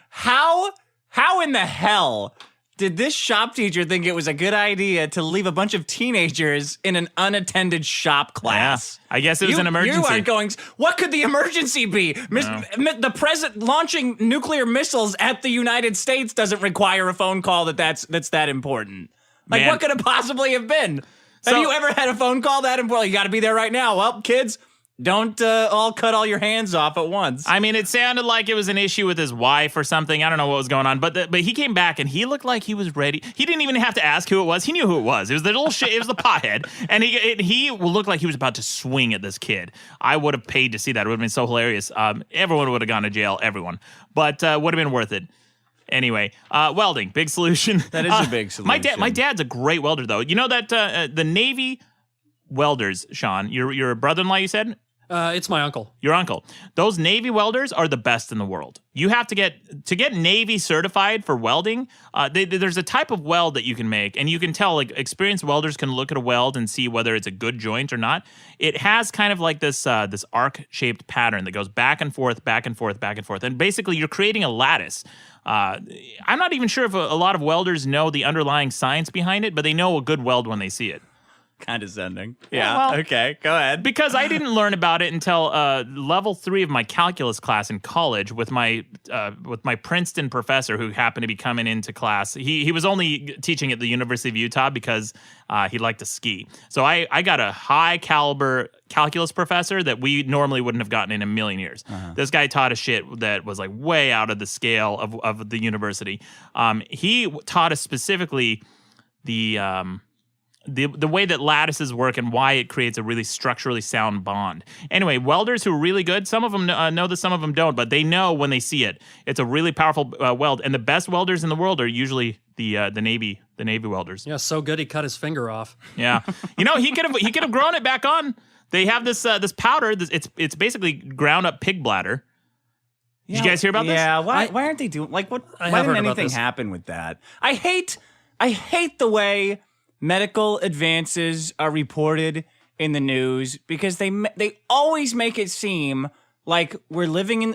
[SPEAKER 2] How How in the hell did this shop teacher think it was a good idea to leave a bunch of teenagers in an unattended shop class?
[SPEAKER 1] Yeah. I guess it was an emergency.
[SPEAKER 2] You aren't going, what could the emergency be? The president launching nuclear missiles at the United States doesn't require a phone call that's that important. Like, what could it possibly have been? Have you ever had a phone call that important? You got to be there right now. Well, kids, don't all cut all your hands off at once.
[SPEAKER 1] I mean, it sounded like it was an issue with his wife or something. I don't know what was going on, but he came back and he looked like he was ready. He didn't even have to ask who it was. He knew who it was. It was the little shit. It was the pothead, and he looked like he was about to swing at this kid. I would have paid to see that. It would have been so hilarious. Everyone would have gone to jail. Everyone, but would have been worth it. Anyway, welding, big solution.
[SPEAKER 2] That is a big solution.
[SPEAKER 1] My dad's a great welder, though. You know that the Navy welders, Sean, your brother-in-law, you said.
[SPEAKER 3] It's my uncle.
[SPEAKER 1] Your uncle. Those Navy welders are the best in the world. You have to get Navy certified for welding. There's a type of weld that you can make, and you can tell, like, experienced welders can look at a weld and see whether it's a good joint or not. It has kind of like this arc-shaped pattern that goes back and forth, back and forth, back and forth. And basically, you're creating a lattice. I'm not even sure if a lot of welders know the underlying science behind it, but they know a good weld when they see it.
[SPEAKER 2] Condescending. Yeah. Okay. Go ahead.
[SPEAKER 1] Because I didn't learn about it until level 3 of my calculus class in college with my Princeton professor who happened to be coming into class. He was only teaching at the University of Utah because he liked to ski. So I got a high caliber calculus professor that we normally wouldn't have gotten in a million years. This guy taught us shit that was like way out of the scale of the university. He taught us specifically the way that lattices work and why it creates a really structurally sound bond. Anyway, welders who are really good, some of them know this, some of them don't, but they know when they see it. It's a really powerful weld, and the best welders in the world are usually the Navy welders.
[SPEAKER 3] Yeah, so good he cut his finger off.
[SPEAKER 1] Yeah, he could have grown it back on. They have this powder. It's basically ground up pig bladder. Did you guys hear about this?
[SPEAKER 2] Yeah. Why aren't they doing why didn't anything happen with that? I hate the way medical advances are reported in the news because they always make it seem like we're going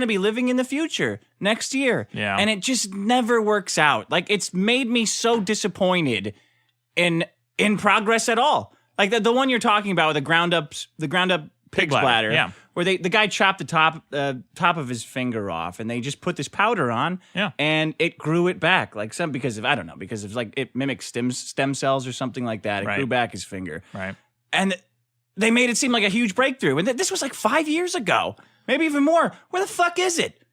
[SPEAKER 2] to be living in the future next year. Yeah. And it just never works out. Like, it's made me so disappointed in progress at all. Like the one you're talking about with the ground up pig's bladder. Yeah. Where the guy chopped the top of his finger off, and they just put this powder on, and it grew it back, like because it mimics stem cells or something like that. It grew back his finger, right? And they made it seem like a huge breakthrough, and this was like 5 years ago, maybe even more. Where the fuck is it?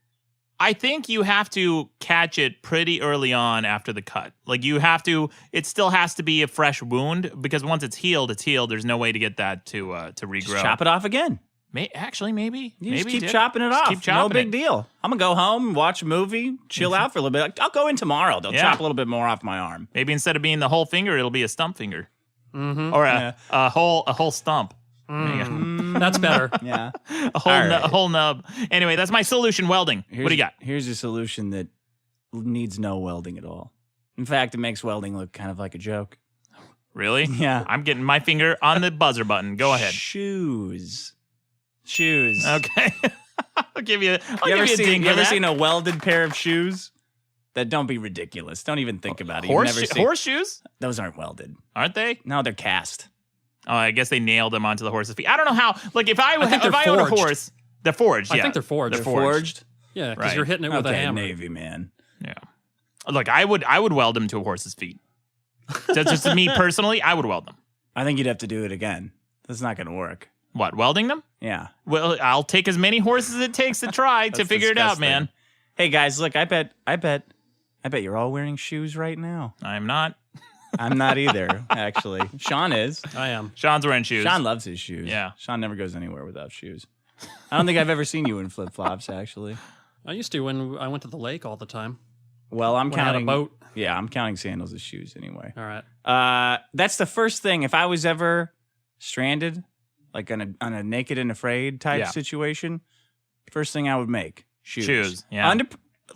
[SPEAKER 1] I think you have to catch it pretty early on after the cut. Like it still has to be a fresh wound because once it's healed, it's healed. There's no way to get that to regrow.
[SPEAKER 2] Just chop it off again.
[SPEAKER 1] Maybe.
[SPEAKER 2] Just keep chopping it off. No big deal. I'm going to go home, watch a movie, chill out for a little bit. I'll go in tomorrow. They'll chop a little bit more off my arm.
[SPEAKER 1] Maybe instead of being the whole finger, it'll be a stump finger. Mm-hmm. Or a whole stump.
[SPEAKER 3] That's better.
[SPEAKER 2] Yeah.
[SPEAKER 1] A whole nub. Anyway, that's my solution, welding. What do you got?
[SPEAKER 2] Here's a solution that needs no welding at all. In fact, it makes welding look kind of like a joke.
[SPEAKER 1] Really?
[SPEAKER 2] Yeah.
[SPEAKER 1] I'm getting my finger on the buzzer button. Go ahead.
[SPEAKER 2] Shoes.
[SPEAKER 1] Okay. I'll give you a ding.
[SPEAKER 2] You ever seen a welded pair of shoes? Don't be ridiculous. Don't even think about it.
[SPEAKER 1] Horseshoes?
[SPEAKER 2] Those aren't welded.
[SPEAKER 1] Aren't they?
[SPEAKER 2] No, they're cast.
[SPEAKER 1] Oh, I guess they nailed them onto the horse's feet. I don't know how. Like, if I own a horse, they're forged.
[SPEAKER 3] I think they're forged.
[SPEAKER 1] They're forged.
[SPEAKER 3] Yeah, because you're hitting it with a hammer.
[SPEAKER 2] Navy man.
[SPEAKER 1] Yeah. Look, I would weld them to a horse's feet. That's just me personally. I would weld them.
[SPEAKER 2] I think you'd have to do it again. That's not going to work.
[SPEAKER 1] What, welding them?
[SPEAKER 2] Yeah.
[SPEAKER 1] Well, I'll take as many horses as it takes to try to figure it out, man.
[SPEAKER 2] Hey guys, look, I bet you're all wearing shoes right now.
[SPEAKER 1] I'm not.
[SPEAKER 2] I'm not either, actually. Sean is.
[SPEAKER 3] I am.
[SPEAKER 1] Sean's wearing shoes.
[SPEAKER 2] Sean loves his shoes.
[SPEAKER 1] Yeah.
[SPEAKER 2] Sean never goes anywhere without shoes. I don't think I've ever seen you in flip-flops, actually.
[SPEAKER 3] I used to when I went to the lake all the time.
[SPEAKER 2] Well, I'm counting.
[SPEAKER 3] I had a boat.
[SPEAKER 2] Yeah, I'm counting sandals as shoes anyway.
[SPEAKER 3] All right.
[SPEAKER 2] That's the first thing. If I was ever stranded, like on a naked and afraid type situation, first thing I would make shoes.
[SPEAKER 1] Yeah.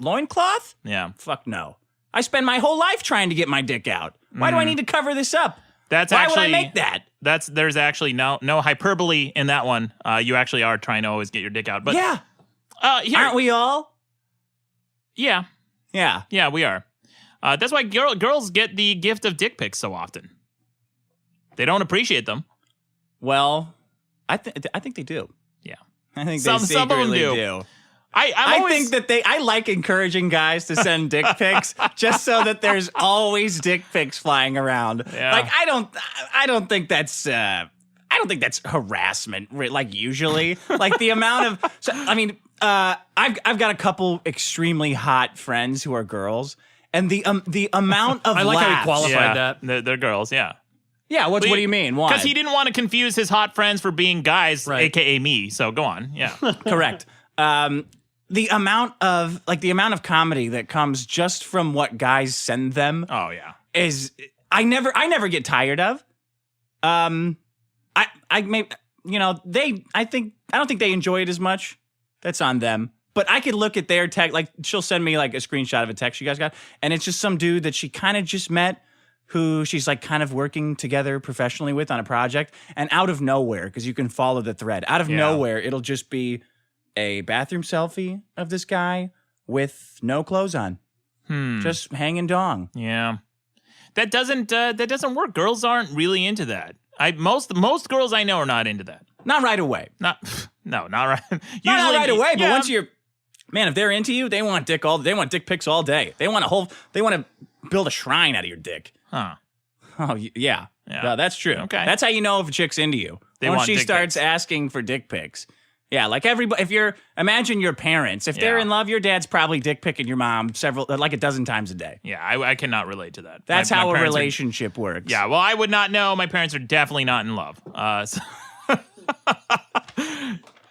[SPEAKER 2] Loincloth?
[SPEAKER 1] Yeah.
[SPEAKER 2] Fuck no. I spend my whole life trying to get my dick out. Why do I need to cover this up? Why would I make that?
[SPEAKER 1] There's actually no hyperbole in that one. You actually are trying to always get your dick out. But
[SPEAKER 2] yeah. Aren't we all?
[SPEAKER 1] Yeah.
[SPEAKER 2] Yeah.
[SPEAKER 1] Yeah, we are. That's why girls get the gift of dick pics so often. They don't appreciate them.
[SPEAKER 2] Well, I think they do.
[SPEAKER 1] Yeah.
[SPEAKER 2] I think
[SPEAKER 1] some
[SPEAKER 2] they
[SPEAKER 1] of them
[SPEAKER 2] secretly
[SPEAKER 1] do.
[SPEAKER 2] do.
[SPEAKER 1] I
[SPEAKER 2] think that I like encouraging guys to send dick pics just so that there's always dick pics flying around.
[SPEAKER 1] Yeah.
[SPEAKER 2] Like I don't think that's harassment. Like usually, like the amount of. I've got a couple extremely hot friends who are girls, and the amount of
[SPEAKER 3] I like how
[SPEAKER 2] laughs.
[SPEAKER 3] he qualified that.
[SPEAKER 1] They're girls, yeah.
[SPEAKER 2] Yeah, what do you mean? Why?
[SPEAKER 1] Because he didn't want to confuse his hot friends for being guys,
[SPEAKER 3] Right.
[SPEAKER 1] aka me. So go on, yeah.
[SPEAKER 2] Correct. The amount of comedy that comes just from what guys send them
[SPEAKER 1] Oh yeah.
[SPEAKER 2] is I never get tired of. I don't think they enjoy it as much. That's on them. But I could look at their text, like she'll send me like a screenshot of a text you guys got, and it's just some dude that she kind of just met, who she's like kind of working together professionally with on a project, and out of nowhere, because you can follow the thread, out of nowhere, it'll just be a bathroom selfie of this guy with no clothes on, just hanging dong.
[SPEAKER 1] Yeah, that doesn't work. Girls aren't really into that. Most girls I know are not into that.
[SPEAKER 2] Not right away.
[SPEAKER 1] Not right. Usually,
[SPEAKER 2] Not right away. But
[SPEAKER 1] yeah.
[SPEAKER 2] once you're, man, if they're into you, they want dick pics all day. They want to build a shrine out of your dick.
[SPEAKER 1] Huh.
[SPEAKER 2] Oh yeah. No, that's true.
[SPEAKER 1] Okay.
[SPEAKER 2] That's how you know if a chick's into you.
[SPEAKER 1] They
[SPEAKER 2] Once
[SPEAKER 1] want
[SPEAKER 2] she
[SPEAKER 1] dick
[SPEAKER 2] starts
[SPEAKER 1] pics.
[SPEAKER 2] asking for dick pics. Yeah, like everybody. Imagine your parents. If they're
[SPEAKER 1] Yeah.
[SPEAKER 2] in love, your dad's probably dick picking your mom like a dozen times a day.
[SPEAKER 1] Yeah, I cannot relate to that.
[SPEAKER 2] That's
[SPEAKER 1] My
[SPEAKER 2] how a
[SPEAKER 1] parents are-
[SPEAKER 2] relationship works.
[SPEAKER 1] Yeah, well, I would not know. My parents are definitely not in love.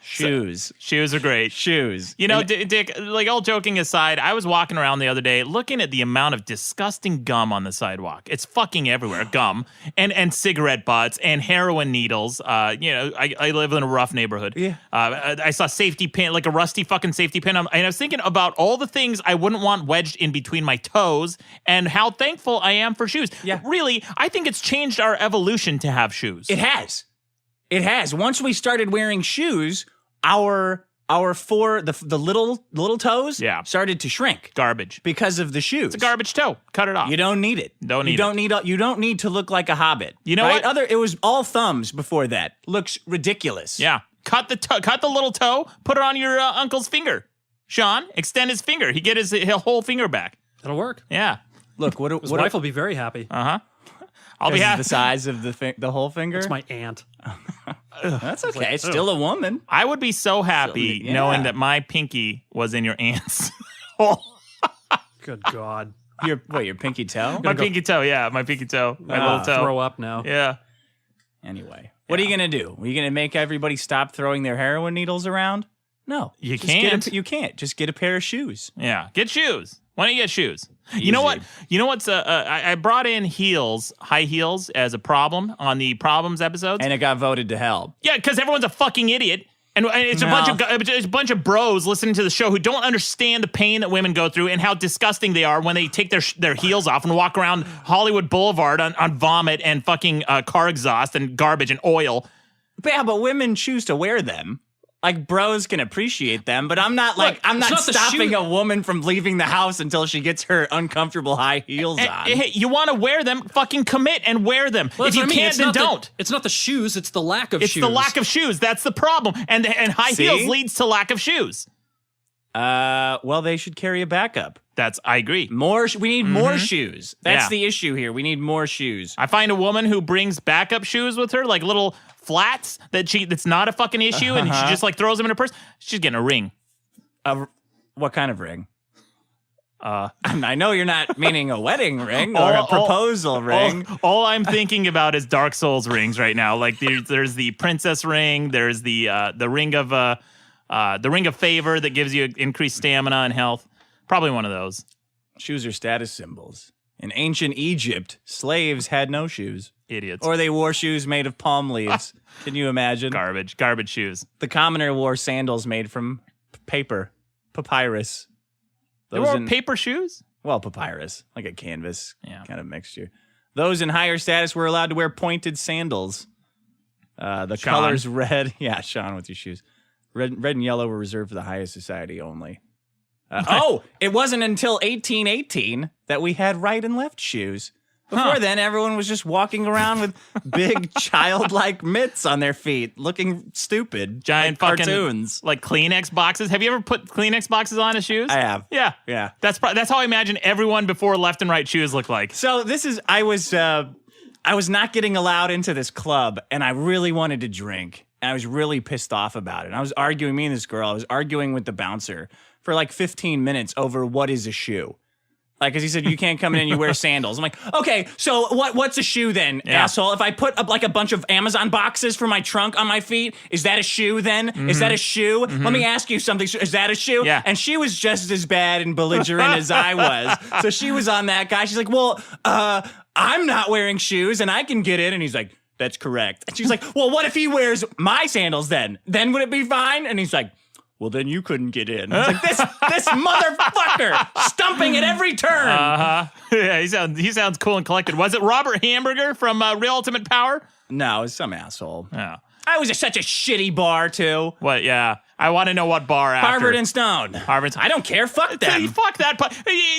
[SPEAKER 2] Shoes.
[SPEAKER 1] Shoes are great.
[SPEAKER 2] Shoes.
[SPEAKER 1] You know, Dick, like all joking aside, I was walking around the other day looking at the amount of disgusting gum on the sidewalk. It's fucking everywhere. Gum and cigarette butts and heroin needles. I live in a rough neighborhood.
[SPEAKER 2] Yeah.
[SPEAKER 1] I saw safety pin, like a rusty fucking safety pin. And I was thinking about all the things I wouldn't want wedged in between my toes and how thankful I am for shoes.
[SPEAKER 2] Yeah.
[SPEAKER 1] Really, I think it's changed our evolution to have shoes.
[SPEAKER 2] It has. It has. Once we started wearing shoes, our the little toes started to shrink
[SPEAKER 1] Garbage.
[SPEAKER 2] because of the shoes.
[SPEAKER 1] It's a garbage toe. Cut it off.
[SPEAKER 2] You don't need it.
[SPEAKER 1] You
[SPEAKER 2] don't need to look like a hobbit.
[SPEAKER 1] You know
[SPEAKER 2] right?
[SPEAKER 1] what?
[SPEAKER 2] It was all thumbs before that. Looks ridiculous.
[SPEAKER 1] Yeah. Cut the little toe, put it on your uncle's finger. Sean, extend his finger. He get his whole finger back.
[SPEAKER 3] That'll work.
[SPEAKER 1] Yeah.
[SPEAKER 2] Look,
[SPEAKER 3] His wife will be very happy.
[SPEAKER 1] I'll be happy.
[SPEAKER 2] The size of the whole finger.
[SPEAKER 3] It's my aunt.
[SPEAKER 2] That's okay. It's still a woman.
[SPEAKER 1] I would be so happy
[SPEAKER 2] Yeah.
[SPEAKER 1] knowing that my pinky was in your aunt's.
[SPEAKER 3] Good God.
[SPEAKER 2] Your pinky toe?
[SPEAKER 1] My pinky toe, yeah. My pinky toe. My little toe.
[SPEAKER 3] Throw up now.
[SPEAKER 1] Yeah.
[SPEAKER 2] Anyway, what are you gonna do? Are you gonna make everybody stop throwing their heroin needles around? No,
[SPEAKER 1] You
[SPEAKER 2] Just
[SPEAKER 1] can't.
[SPEAKER 2] you can't. Just get a pair of shoes.
[SPEAKER 1] Yeah. Get shoes. Why don't you get shoes? You know what? You know what's I brought in high heels as a problem on the problems episodes.
[SPEAKER 2] And it got voted to hell.
[SPEAKER 1] Yeah, because everyone's a fucking idiot. And it's a bunch of bros listening to the show who don't understand the pain that women go through and how disgusting they are when they take their heels off and walk around Hollywood Boulevard on vomit and fucking car exhaust and garbage and oil.
[SPEAKER 2] But yeah, but women choose to wear them. Like, bros can appreciate them, but I'm not stopping a woman from leaving the house until she gets her uncomfortable high heels on.
[SPEAKER 1] Hey, you want to wear them? Fucking commit and wear them.
[SPEAKER 3] Well,
[SPEAKER 1] If you can't, then don't.
[SPEAKER 3] It's not the shoes. It's the lack of
[SPEAKER 1] It's
[SPEAKER 3] shoes.
[SPEAKER 1] the lack of shoes. That's the problem. And high heels leads to lack of shoes.
[SPEAKER 2] Well, they should carry a backup.
[SPEAKER 1] I agree.
[SPEAKER 2] We need more shoes. That's the issue here. We need more shoes.
[SPEAKER 1] I find a woman who brings backup shoes with her, like little flats that's not a fucking issue, and she just like throws them in her purse. She's getting a ring.
[SPEAKER 2] What kind of ring? I know you're not meaning a wedding ring or a proposal ring.
[SPEAKER 1] All I'm thinking about is Dark Souls rings right now. Like there's the princess ring. There's the ring of favor that gives you increased stamina and health. Probably one of those.
[SPEAKER 2] Shoes are status symbols. In ancient Egypt, slaves had no shoes.
[SPEAKER 1] Idiots.
[SPEAKER 2] Or they wore shoes made of palm leaves. Can you imagine?
[SPEAKER 1] Garbage shoes.
[SPEAKER 2] The commoner wore sandals made from paper, papyrus.
[SPEAKER 1] They wore paper shoes?
[SPEAKER 2] Well, papyrus, like a canvas kind of mixture. Those in higher status were allowed to wear pointed sandals. The colors red. Yeah, Sean with your shoes. Red and yellow were reserved for the highest society only. It wasn't until 1818 that we had right and left shoes. Before then, everyone was just walking around with big childlike mitts on their feet, looking stupid.
[SPEAKER 1] Giant
[SPEAKER 2] like
[SPEAKER 1] fucking
[SPEAKER 2] cartoons.
[SPEAKER 1] like Kleenex boxes. Have you ever put Kleenex boxes on as shoes?
[SPEAKER 2] I have.
[SPEAKER 1] Yeah.
[SPEAKER 2] Yeah.
[SPEAKER 1] That's how I imagine everyone before left and right shoes look like.
[SPEAKER 2] So I was not getting allowed into this club, and I really wanted to drink, and I was really pissed off about it. And I was arguing, me and this girl, I was arguing with the bouncer for like 15 minutes over what is a shoe. Like, because he said, you can't come in and you wear sandals. I'm like, okay, so what's a shoe then, asshole? If I put up like a bunch of Amazon boxes for my trunk on my feet, is that a shoe then? Is that a shoe? Let me ask you something. Is that a shoe?
[SPEAKER 1] Yeah.
[SPEAKER 2] And she was just as bad and belligerent as I was. So she was on that guy. She's like, well, I'm not wearing shoes and I can get in. And he's like, that's correct. And she's like, well, what if he wears my sandals then? Then would it be fine? And he's like, well, then you couldn't get in. It's like, this motherfucker stumping at every turn.
[SPEAKER 1] Yeah, he sounds cool and collected. Was it Robert Hamburger from Real Ultimate Power?
[SPEAKER 2] No, it's some asshole.
[SPEAKER 1] Yeah.
[SPEAKER 2] I was such a shitty bar, too.
[SPEAKER 1] What? Yeah. I want to know what bar after.
[SPEAKER 2] Harvard and Stone.
[SPEAKER 1] Harvard.
[SPEAKER 2] I don't care. Fuck them.
[SPEAKER 1] Fuck that.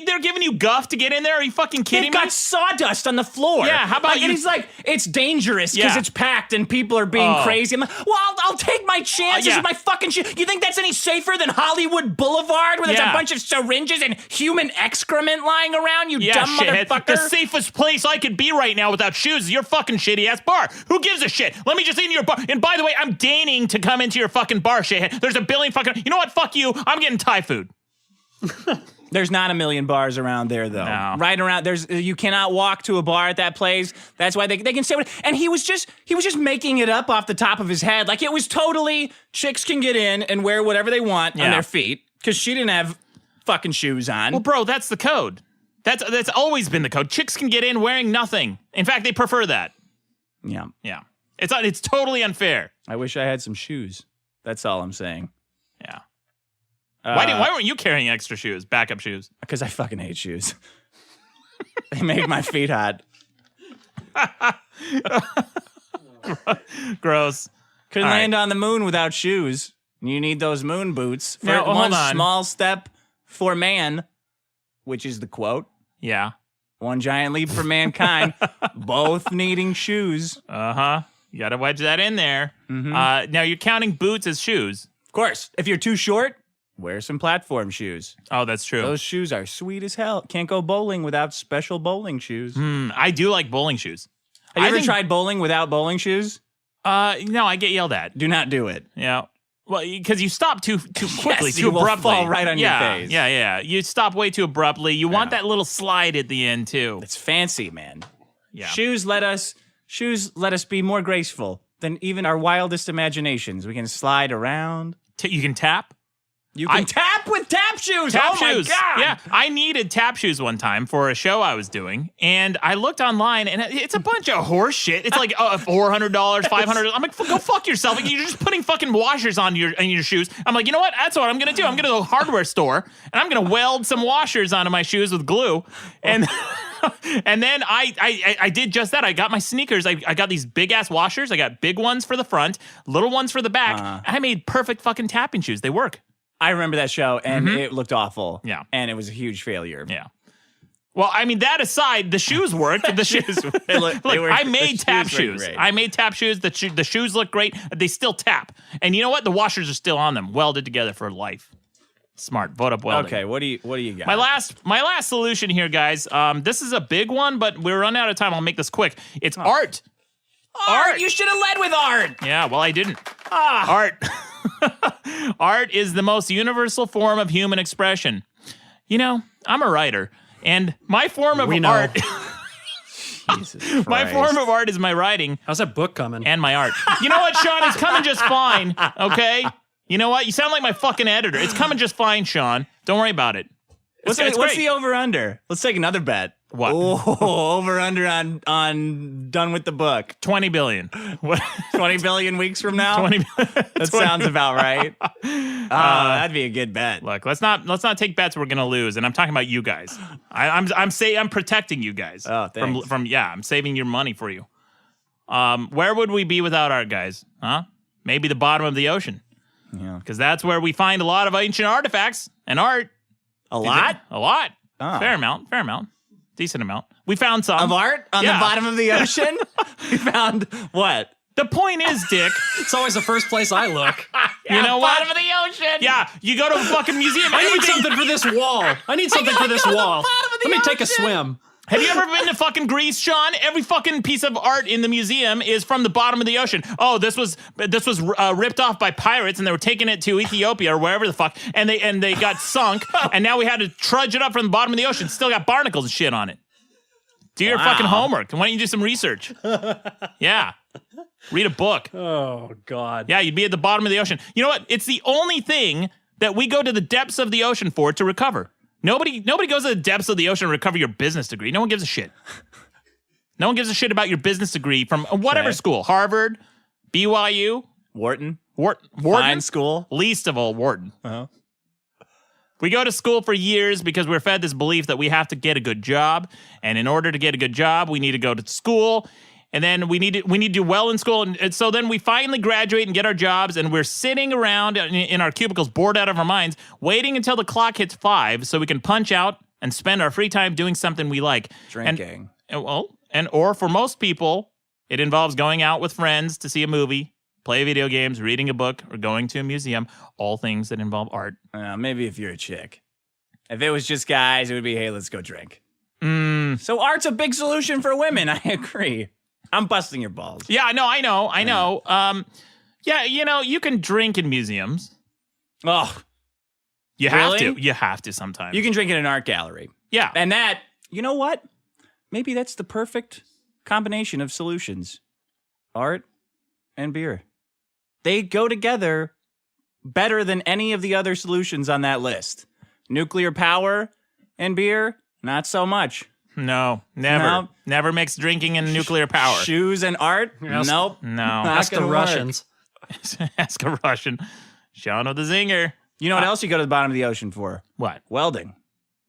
[SPEAKER 1] They're giving you guff to get in there? Are you fucking kidding
[SPEAKER 2] They've
[SPEAKER 1] me?
[SPEAKER 2] got sawdust on the floor.
[SPEAKER 1] Yeah, how about you?
[SPEAKER 2] And he's like, it's dangerous because
[SPEAKER 1] Yeah.
[SPEAKER 2] it's packed and people are being crazy. I'm like, well, I'll take my chances
[SPEAKER 1] yeah.
[SPEAKER 2] with my fucking shoe. You think that's any safer than Hollywood Boulevard where there's
[SPEAKER 1] Yeah.
[SPEAKER 2] a bunch of syringes and human excrement lying around, you
[SPEAKER 1] Yeah,
[SPEAKER 2] dumb
[SPEAKER 1] shithead.
[SPEAKER 2] motherfucker?
[SPEAKER 1] The safest place I could be right now without shoes is your fucking shitty ass bar. Who gives a shit? Let me just in your bar. And by the way, I'm deigning to come into your fucking bar, shithead. There's a billion fucking. You know what? Fuck you. I'm getting Thai food.
[SPEAKER 2] There's not a million bars around there, though.
[SPEAKER 1] No.
[SPEAKER 2] Right around, you cannot walk to a bar at that place. That's why they can say what. And he was just making it up off the top of his head. Like, it was totally, chicks can get in and wear whatever they want on their feet, because she didn't have fucking shoes on.
[SPEAKER 1] Well, bro, that's the code. That's always been the code. Chicks can get in wearing nothing. In fact, they prefer that.
[SPEAKER 2] Yeah.
[SPEAKER 1] Yeah. It's totally unfair.
[SPEAKER 2] I wish I had some shoes. That's all I'm saying.
[SPEAKER 1] Yeah. Why weren't you carrying extra shoes, backup shoes?
[SPEAKER 2] Because I fucking hate shoes. They make my feet hot.
[SPEAKER 1] Gross.
[SPEAKER 2] Couldn't
[SPEAKER 1] All right.
[SPEAKER 2] land on the moon without shoes. You need those moon boots. For
[SPEAKER 1] Now, hold
[SPEAKER 2] one
[SPEAKER 1] on.
[SPEAKER 2] small step for man, which is the quote.
[SPEAKER 1] Yeah.
[SPEAKER 2] One giant leap for mankind. Both needing shoes.
[SPEAKER 1] Uh-huh. You got to wedge that in there. Now, you're counting boots as shoes.
[SPEAKER 2] Of course, if you're too short, wear some platform shoes.
[SPEAKER 1] Oh, that's true.
[SPEAKER 2] Those shoes are sweet as hell. Can't go bowling without special bowling shoes.
[SPEAKER 1] I do like bowling shoes.
[SPEAKER 2] Have you ever
[SPEAKER 1] think-
[SPEAKER 2] tried bowling without bowling shoes?
[SPEAKER 1] No, I get yelled at.
[SPEAKER 2] Do not do it.
[SPEAKER 1] Yeah. Well, because you stop too quickly,
[SPEAKER 2] Yes,
[SPEAKER 1] too
[SPEAKER 2] you will
[SPEAKER 1] abruptly.
[SPEAKER 2] fall right on your face.
[SPEAKER 1] Yeah. You stop way too abruptly. You want that little slide at the end too.
[SPEAKER 2] It's fancy, man.
[SPEAKER 1] Yeah.
[SPEAKER 2] Shoes let us be more graceful than even our wildest imaginations. We can slide around.
[SPEAKER 1] You can tap.
[SPEAKER 2] You can tap with tap shoes.
[SPEAKER 1] Tap
[SPEAKER 2] oh
[SPEAKER 1] shoes.
[SPEAKER 2] my God.
[SPEAKER 1] Yeah, I needed tap shoes one time for a show I was doing, and I looked online, and it's a bunch of horse shit. It's like $400, $500. I'm like, go fuck yourself. You're just putting fucking washers on your shoes. I'm like, you know what? That's what I'm gonna do. I'm gonna go to the hardware store, and I'm gonna weld some washers onto my shoes with glue, and. And then I did just that. I got my sneakers. I got these big ass washers. I got big ones for the front, little ones for the back. I made perfect fucking tapping shoes. They work.
[SPEAKER 2] I remember that show, and it looked awful.
[SPEAKER 1] Yeah.
[SPEAKER 2] And it was a huge failure.
[SPEAKER 1] Yeah. Well, I mean, that aside, the shoes worked. The shoes. Look, I made tap shoes. I made tap shoes. The shoes look great. They still tap. And you know what? The washers are still on them, welded together for life. Smart. Vote up Welding.
[SPEAKER 2] Okay, what do you got?
[SPEAKER 1] My last solution here, guys. This is a big one, but we're running out of time. I'll make this quick. It's art.
[SPEAKER 2] Art! You should have led with art!
[SPEAKER 1] Yeah, well, I didn't. Art. Art is the most universal form of human expression. You know, I'm a writer, and my form of art...
[SPEAKER 2] Jesus Christ.
[SPEAKER 1] My form of art is my writing.
[SPEAKER 3] How's that book coming?
[SPEAKER 1] And my art. You know what, Sean? It's coming just fine, okay? You know what? You sound like my fucking editor. It's coming just fine, Sean. Don't worry about it.
[SPEAKER 2] What's the over-under? Let's take another bet.
[SPEAKER 1] What?
[SPEAKER 2] Oh, over-under on Done with the Book.
[SPEAKER 1] 20 billion. What?
[SPEAKER 2] 20 billion weeks from now?
[SPEAKER 1] 20
[SPEAKER 2] That sounds about right. That'd be a good bet.
[SPEAKER 1] Look, let's not take bets we're gonna lose, and I'm talking about you guys. I'm protecting you guys.
[SPEAKER 2] Oh, thanks.
[SPEAKER 1] I'm saving your money for you. Where would we be without art, guys? Huh? Maybe the bottom of the ocean.
[SPEAKER 2] Yeah.
[SPEAKER 1] Because that's where we find a lot of ancient artifacts and art.
[SPEAKER 2] A lot?
[SPEAKER 1] A lot.
[SPEAKER 2] Oh.
[SPEAKER 1] Fair amount. Decent amount. We found some.
[SPEAKER 2] Of art on the bottom of the ocean? We found what?
[SPEAKER 1] The point is, Dick.
[SPEAKER 3] It's always the first place I look.
[SPEAKER 1] You know what?
[SPEAKER 2] Bottom of the ocean.
[SPEAKER 1] Yeah, you go to a fucking museum.
[SPEAKER 3] I need something for this wall. Let me take a swim.
[SPEAKER 1] Have you ever been to fucking Greece, Sean? Every fucking piece of art in the museum is from the bottom of the ocean. Oh, this was ripped off by pirates, and they were taking it to Ethiopia or wherever the fuck, and they got sunk, and now we had to trudge it up from the bottom of the ocean. Still got barnacles and shit on it. Do your fucking homework. Why don't you do some research? Yeah. Read a book.
[SPEAKER 3] Oh, God.
[SPEAKER 1] Yeah, you'd be at the bottom of the ocean. You know what? It's the only thing that we go to the depths of the ocean for to recover. Nobody goes to the depths of the ocean to recover your business degree. No one gives a shit. No one gives a shit about your business degree from whatever school. Harvard, BYU.
[SPEAKER 2] Wharton.
[SPEAKER 1] Wharton?
[SPEAKER 2] Fine school.
[SPEAKER 1] Least of all, Wharton.
[SPEAKER 2] Uh-huh.
[SPEAKER 1] We go to school for years because we're fed this belief that we have to get a good job. And in order to get a good job, we need to go to school. And then we need to do well in school. And so then we finally graduate and get our jobs. And we're sitting around in our cubicles, bored out of our minds, waiting until the clock hits 5 so we can punch out and spend our free time doing something we like.
[SPEAKER 2] Drinking.
[SPEAKER 1] Or for most people, it involves going out with friends to see a movie, play video games, reading a book, or going to a museum, all things that involve art.
[SPEAKER 2] Maybe if you're a chick. If it was just guys, it would be, hey, let's go drink. So art's a big solution for women. I agree. I'm busting your balls.
[SPEAKER 1] Yeah, no, I know. Yeah, you can drink in museums.
[SPEAKER 2] Oh.
[SPEAKER 1] You have to. You have to sometimes.
[SPEAKER 2] You can drink in an art gallery.
[SPEAKER 1] Yeah.
[SPEAKER 2] And that, you know what? Maybe that's the perfect combination of solutions. Art and beer. They go together better than any of the other solutions on that list. Nuclear power and beer, not so much.
[SPEAKER 1] No, never.
[SPEAKER 2] No.
[SPEAKER 1] Never mix drinking and nuclear power.
[SPEAKER 2] Shoes and art? Nope.
[SPEAKER 1] No.
[SPEAKER 3] Ask the Russians.
[SPEAKER 1] Ask a Russian. Sean with the zinger.
[SPEAKER 2] You know what else you go to the bottom of the ocean for?
[SPEAKER 1] What?
[SPEAKER 2] Welding.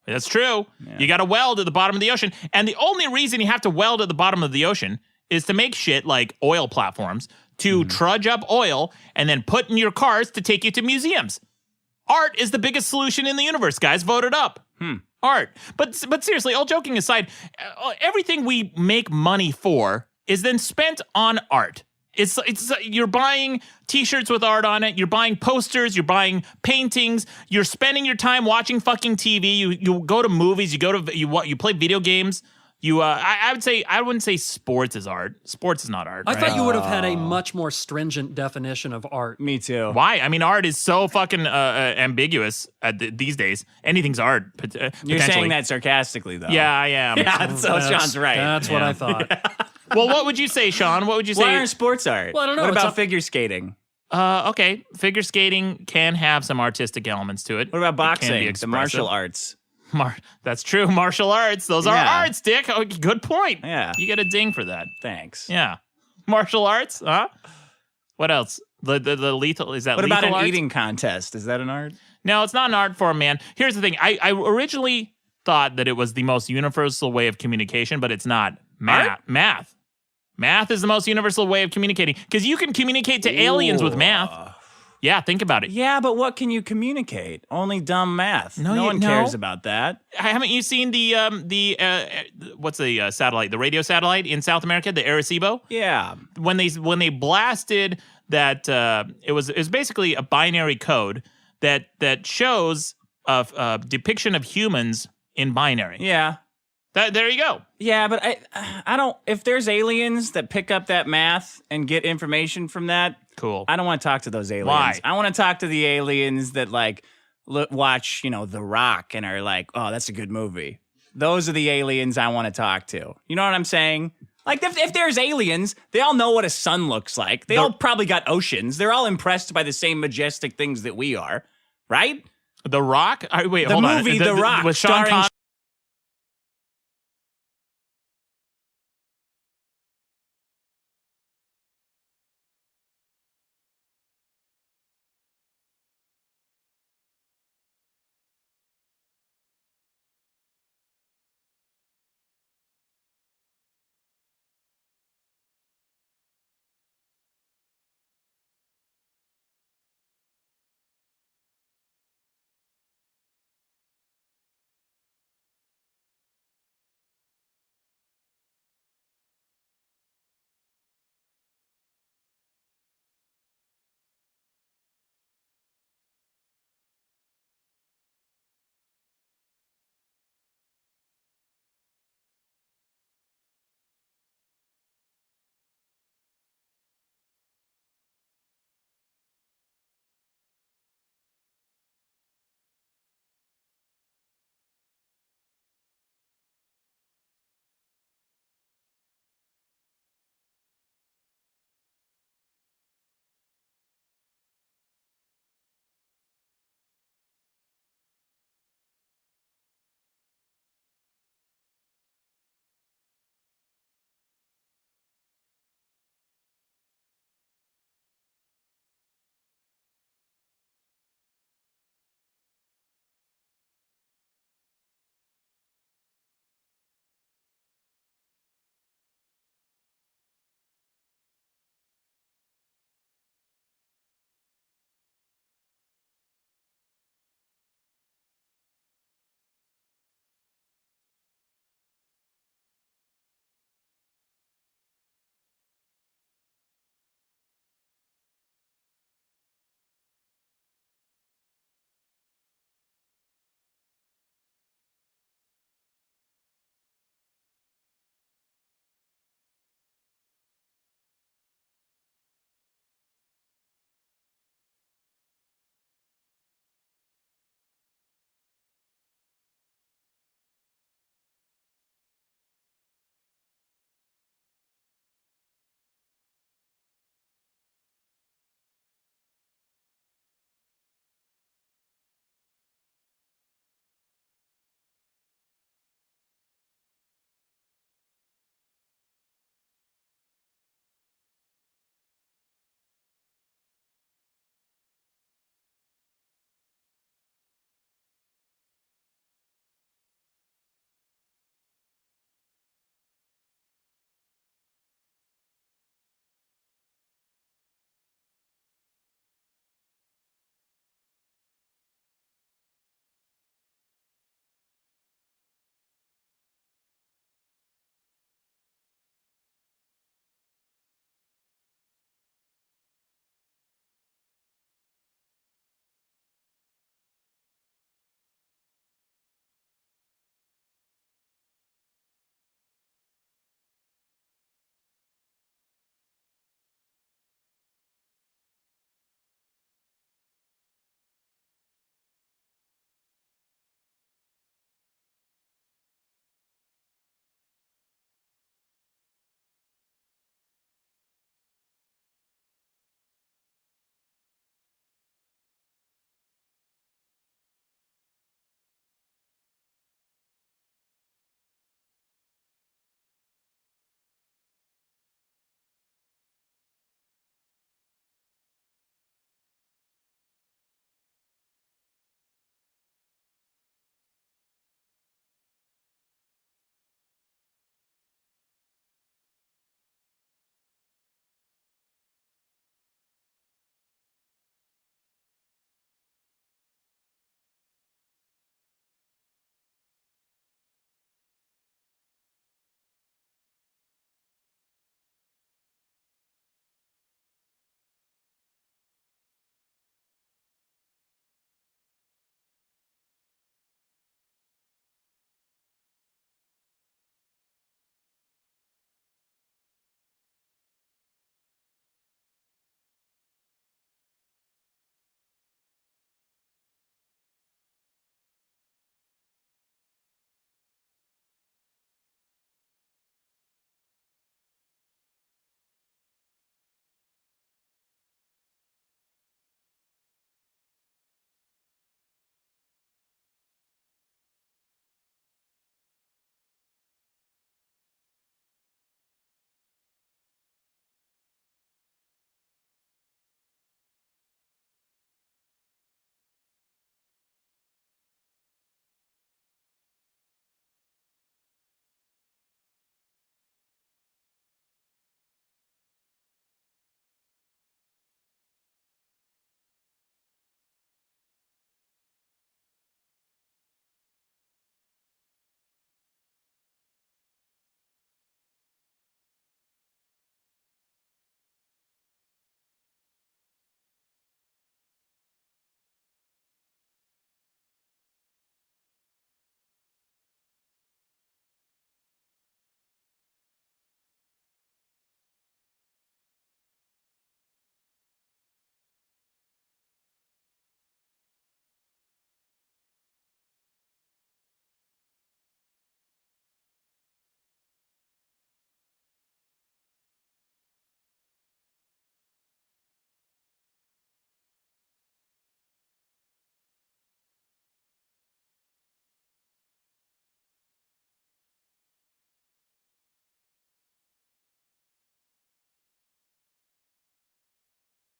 [SPEAKER 1] That's true. Yeah. You got to weld at the bottom of the ocean. And the only reason you have to weld at the bottom of the ocean is to make shit like oil platforms to trudge up oil and then put in your cars to take you to museums. Art is the biggest solution in the universe, guys. Vote it up. Art. But seriously, all joking aside, everything we make money for is then spent on art. It's you're buying t-shirts with art on it. You're buying posters. You're buying paintings. You're spending your time watching fucking TV. You go to movies. You play video games. I wouldn't say sports is art. Sports is not art.
[SPEAKER 3] I
[SPEAKER 1] right?
[SPEAKER 3] thought you would have had a much more stringent definition of art.
[SPEAKER 2] Me too.
[SPEAKER 1] Why? I mean, art is so fucking ambiguous these days. Anything's art.
[SPEAKER 2] You're saying that sarcastically, though.
[SPEAKER 1] Yeah, I am.
[SPEAKER 2] Yeah, so Sean's right.
[SPEAKER 3] That's what I thought.
[SPEAKER 1] Well, what would you say, Sean? What would you say?
[SPEAKER 2] Why aren't sports art?
[SPEAKER 3] Well, I don't know.
[SPEAKER 2] What about figure skating?
[SPEAKER 1] Okay. Figure skating can have some artistic elements to it.
[SPEAKER 2] What about
[SPEAKER 1] It can be
[SPEAKER 2] boxing? The martial arts.
[SPEAKER 1] That's true. Martial arts. Those are arts, Dick. Oh, good point.
[SPEAKER 2] Yeah.
[SPEAKER 1] You get a ding for that.
[SPEAKER 2] Thanks.
[SPEAKER 1] Yeah. Martial arts? Huh? What else? The lethal, is that
[SPEAKER 2] What
[SPEAKER 1] lethal
[SPEAKER 2] about an
[SPEAKER 1] arts?
[SPEAKER 2] eating contest? Is that an art?
[SPEAKER 1] No, it's not an art form, man. Here's the thing. I originally thought that it was the most universal way of communication, but it's not. Math. Math is the most universal way of communicating because you can communicate to aliens with math. Yeah, think about it.
[SPEAKER 2] Yeah, but what can you communicate? Only dumb math. No one cares about that.
[SPEAKER 1] Haven't you seen what's the satellite? The radio satellite in South America, the Arecibo?
[SPEAKER 2] Yeah.
[SPEAKER 1] When they blasted that, it was basically a binary code that shows a depiction of humans in binary.
[SPEAKER 2] Yeah.
[SPEAKER 1] There you go.
[SPEAKER 2] Yeah, but I don't. If there's aliens that pick up that math and get information from that,
[SPEAKER 1] cool.
[SPEAKER 2] I don't want to talk to those aliens.
[SPEAKER 1] Why?
[SPEAKER 2] I want to talk to the aliens that watch, The Rock and are like, oh, that's a good movie. Those are the aliens I want to talk to. You know what I'm saying? Like, if there's aliens, they all know what a sun looks like. They all probably got oceans. They're all impressed by the same majestic things that we are, right?
[SPEAKER 1] The Rock? Hold on.
[SPEAKER 2] The movie The Rock,
[SPEAKER 1] with Sean
[SPEAKER 2] starring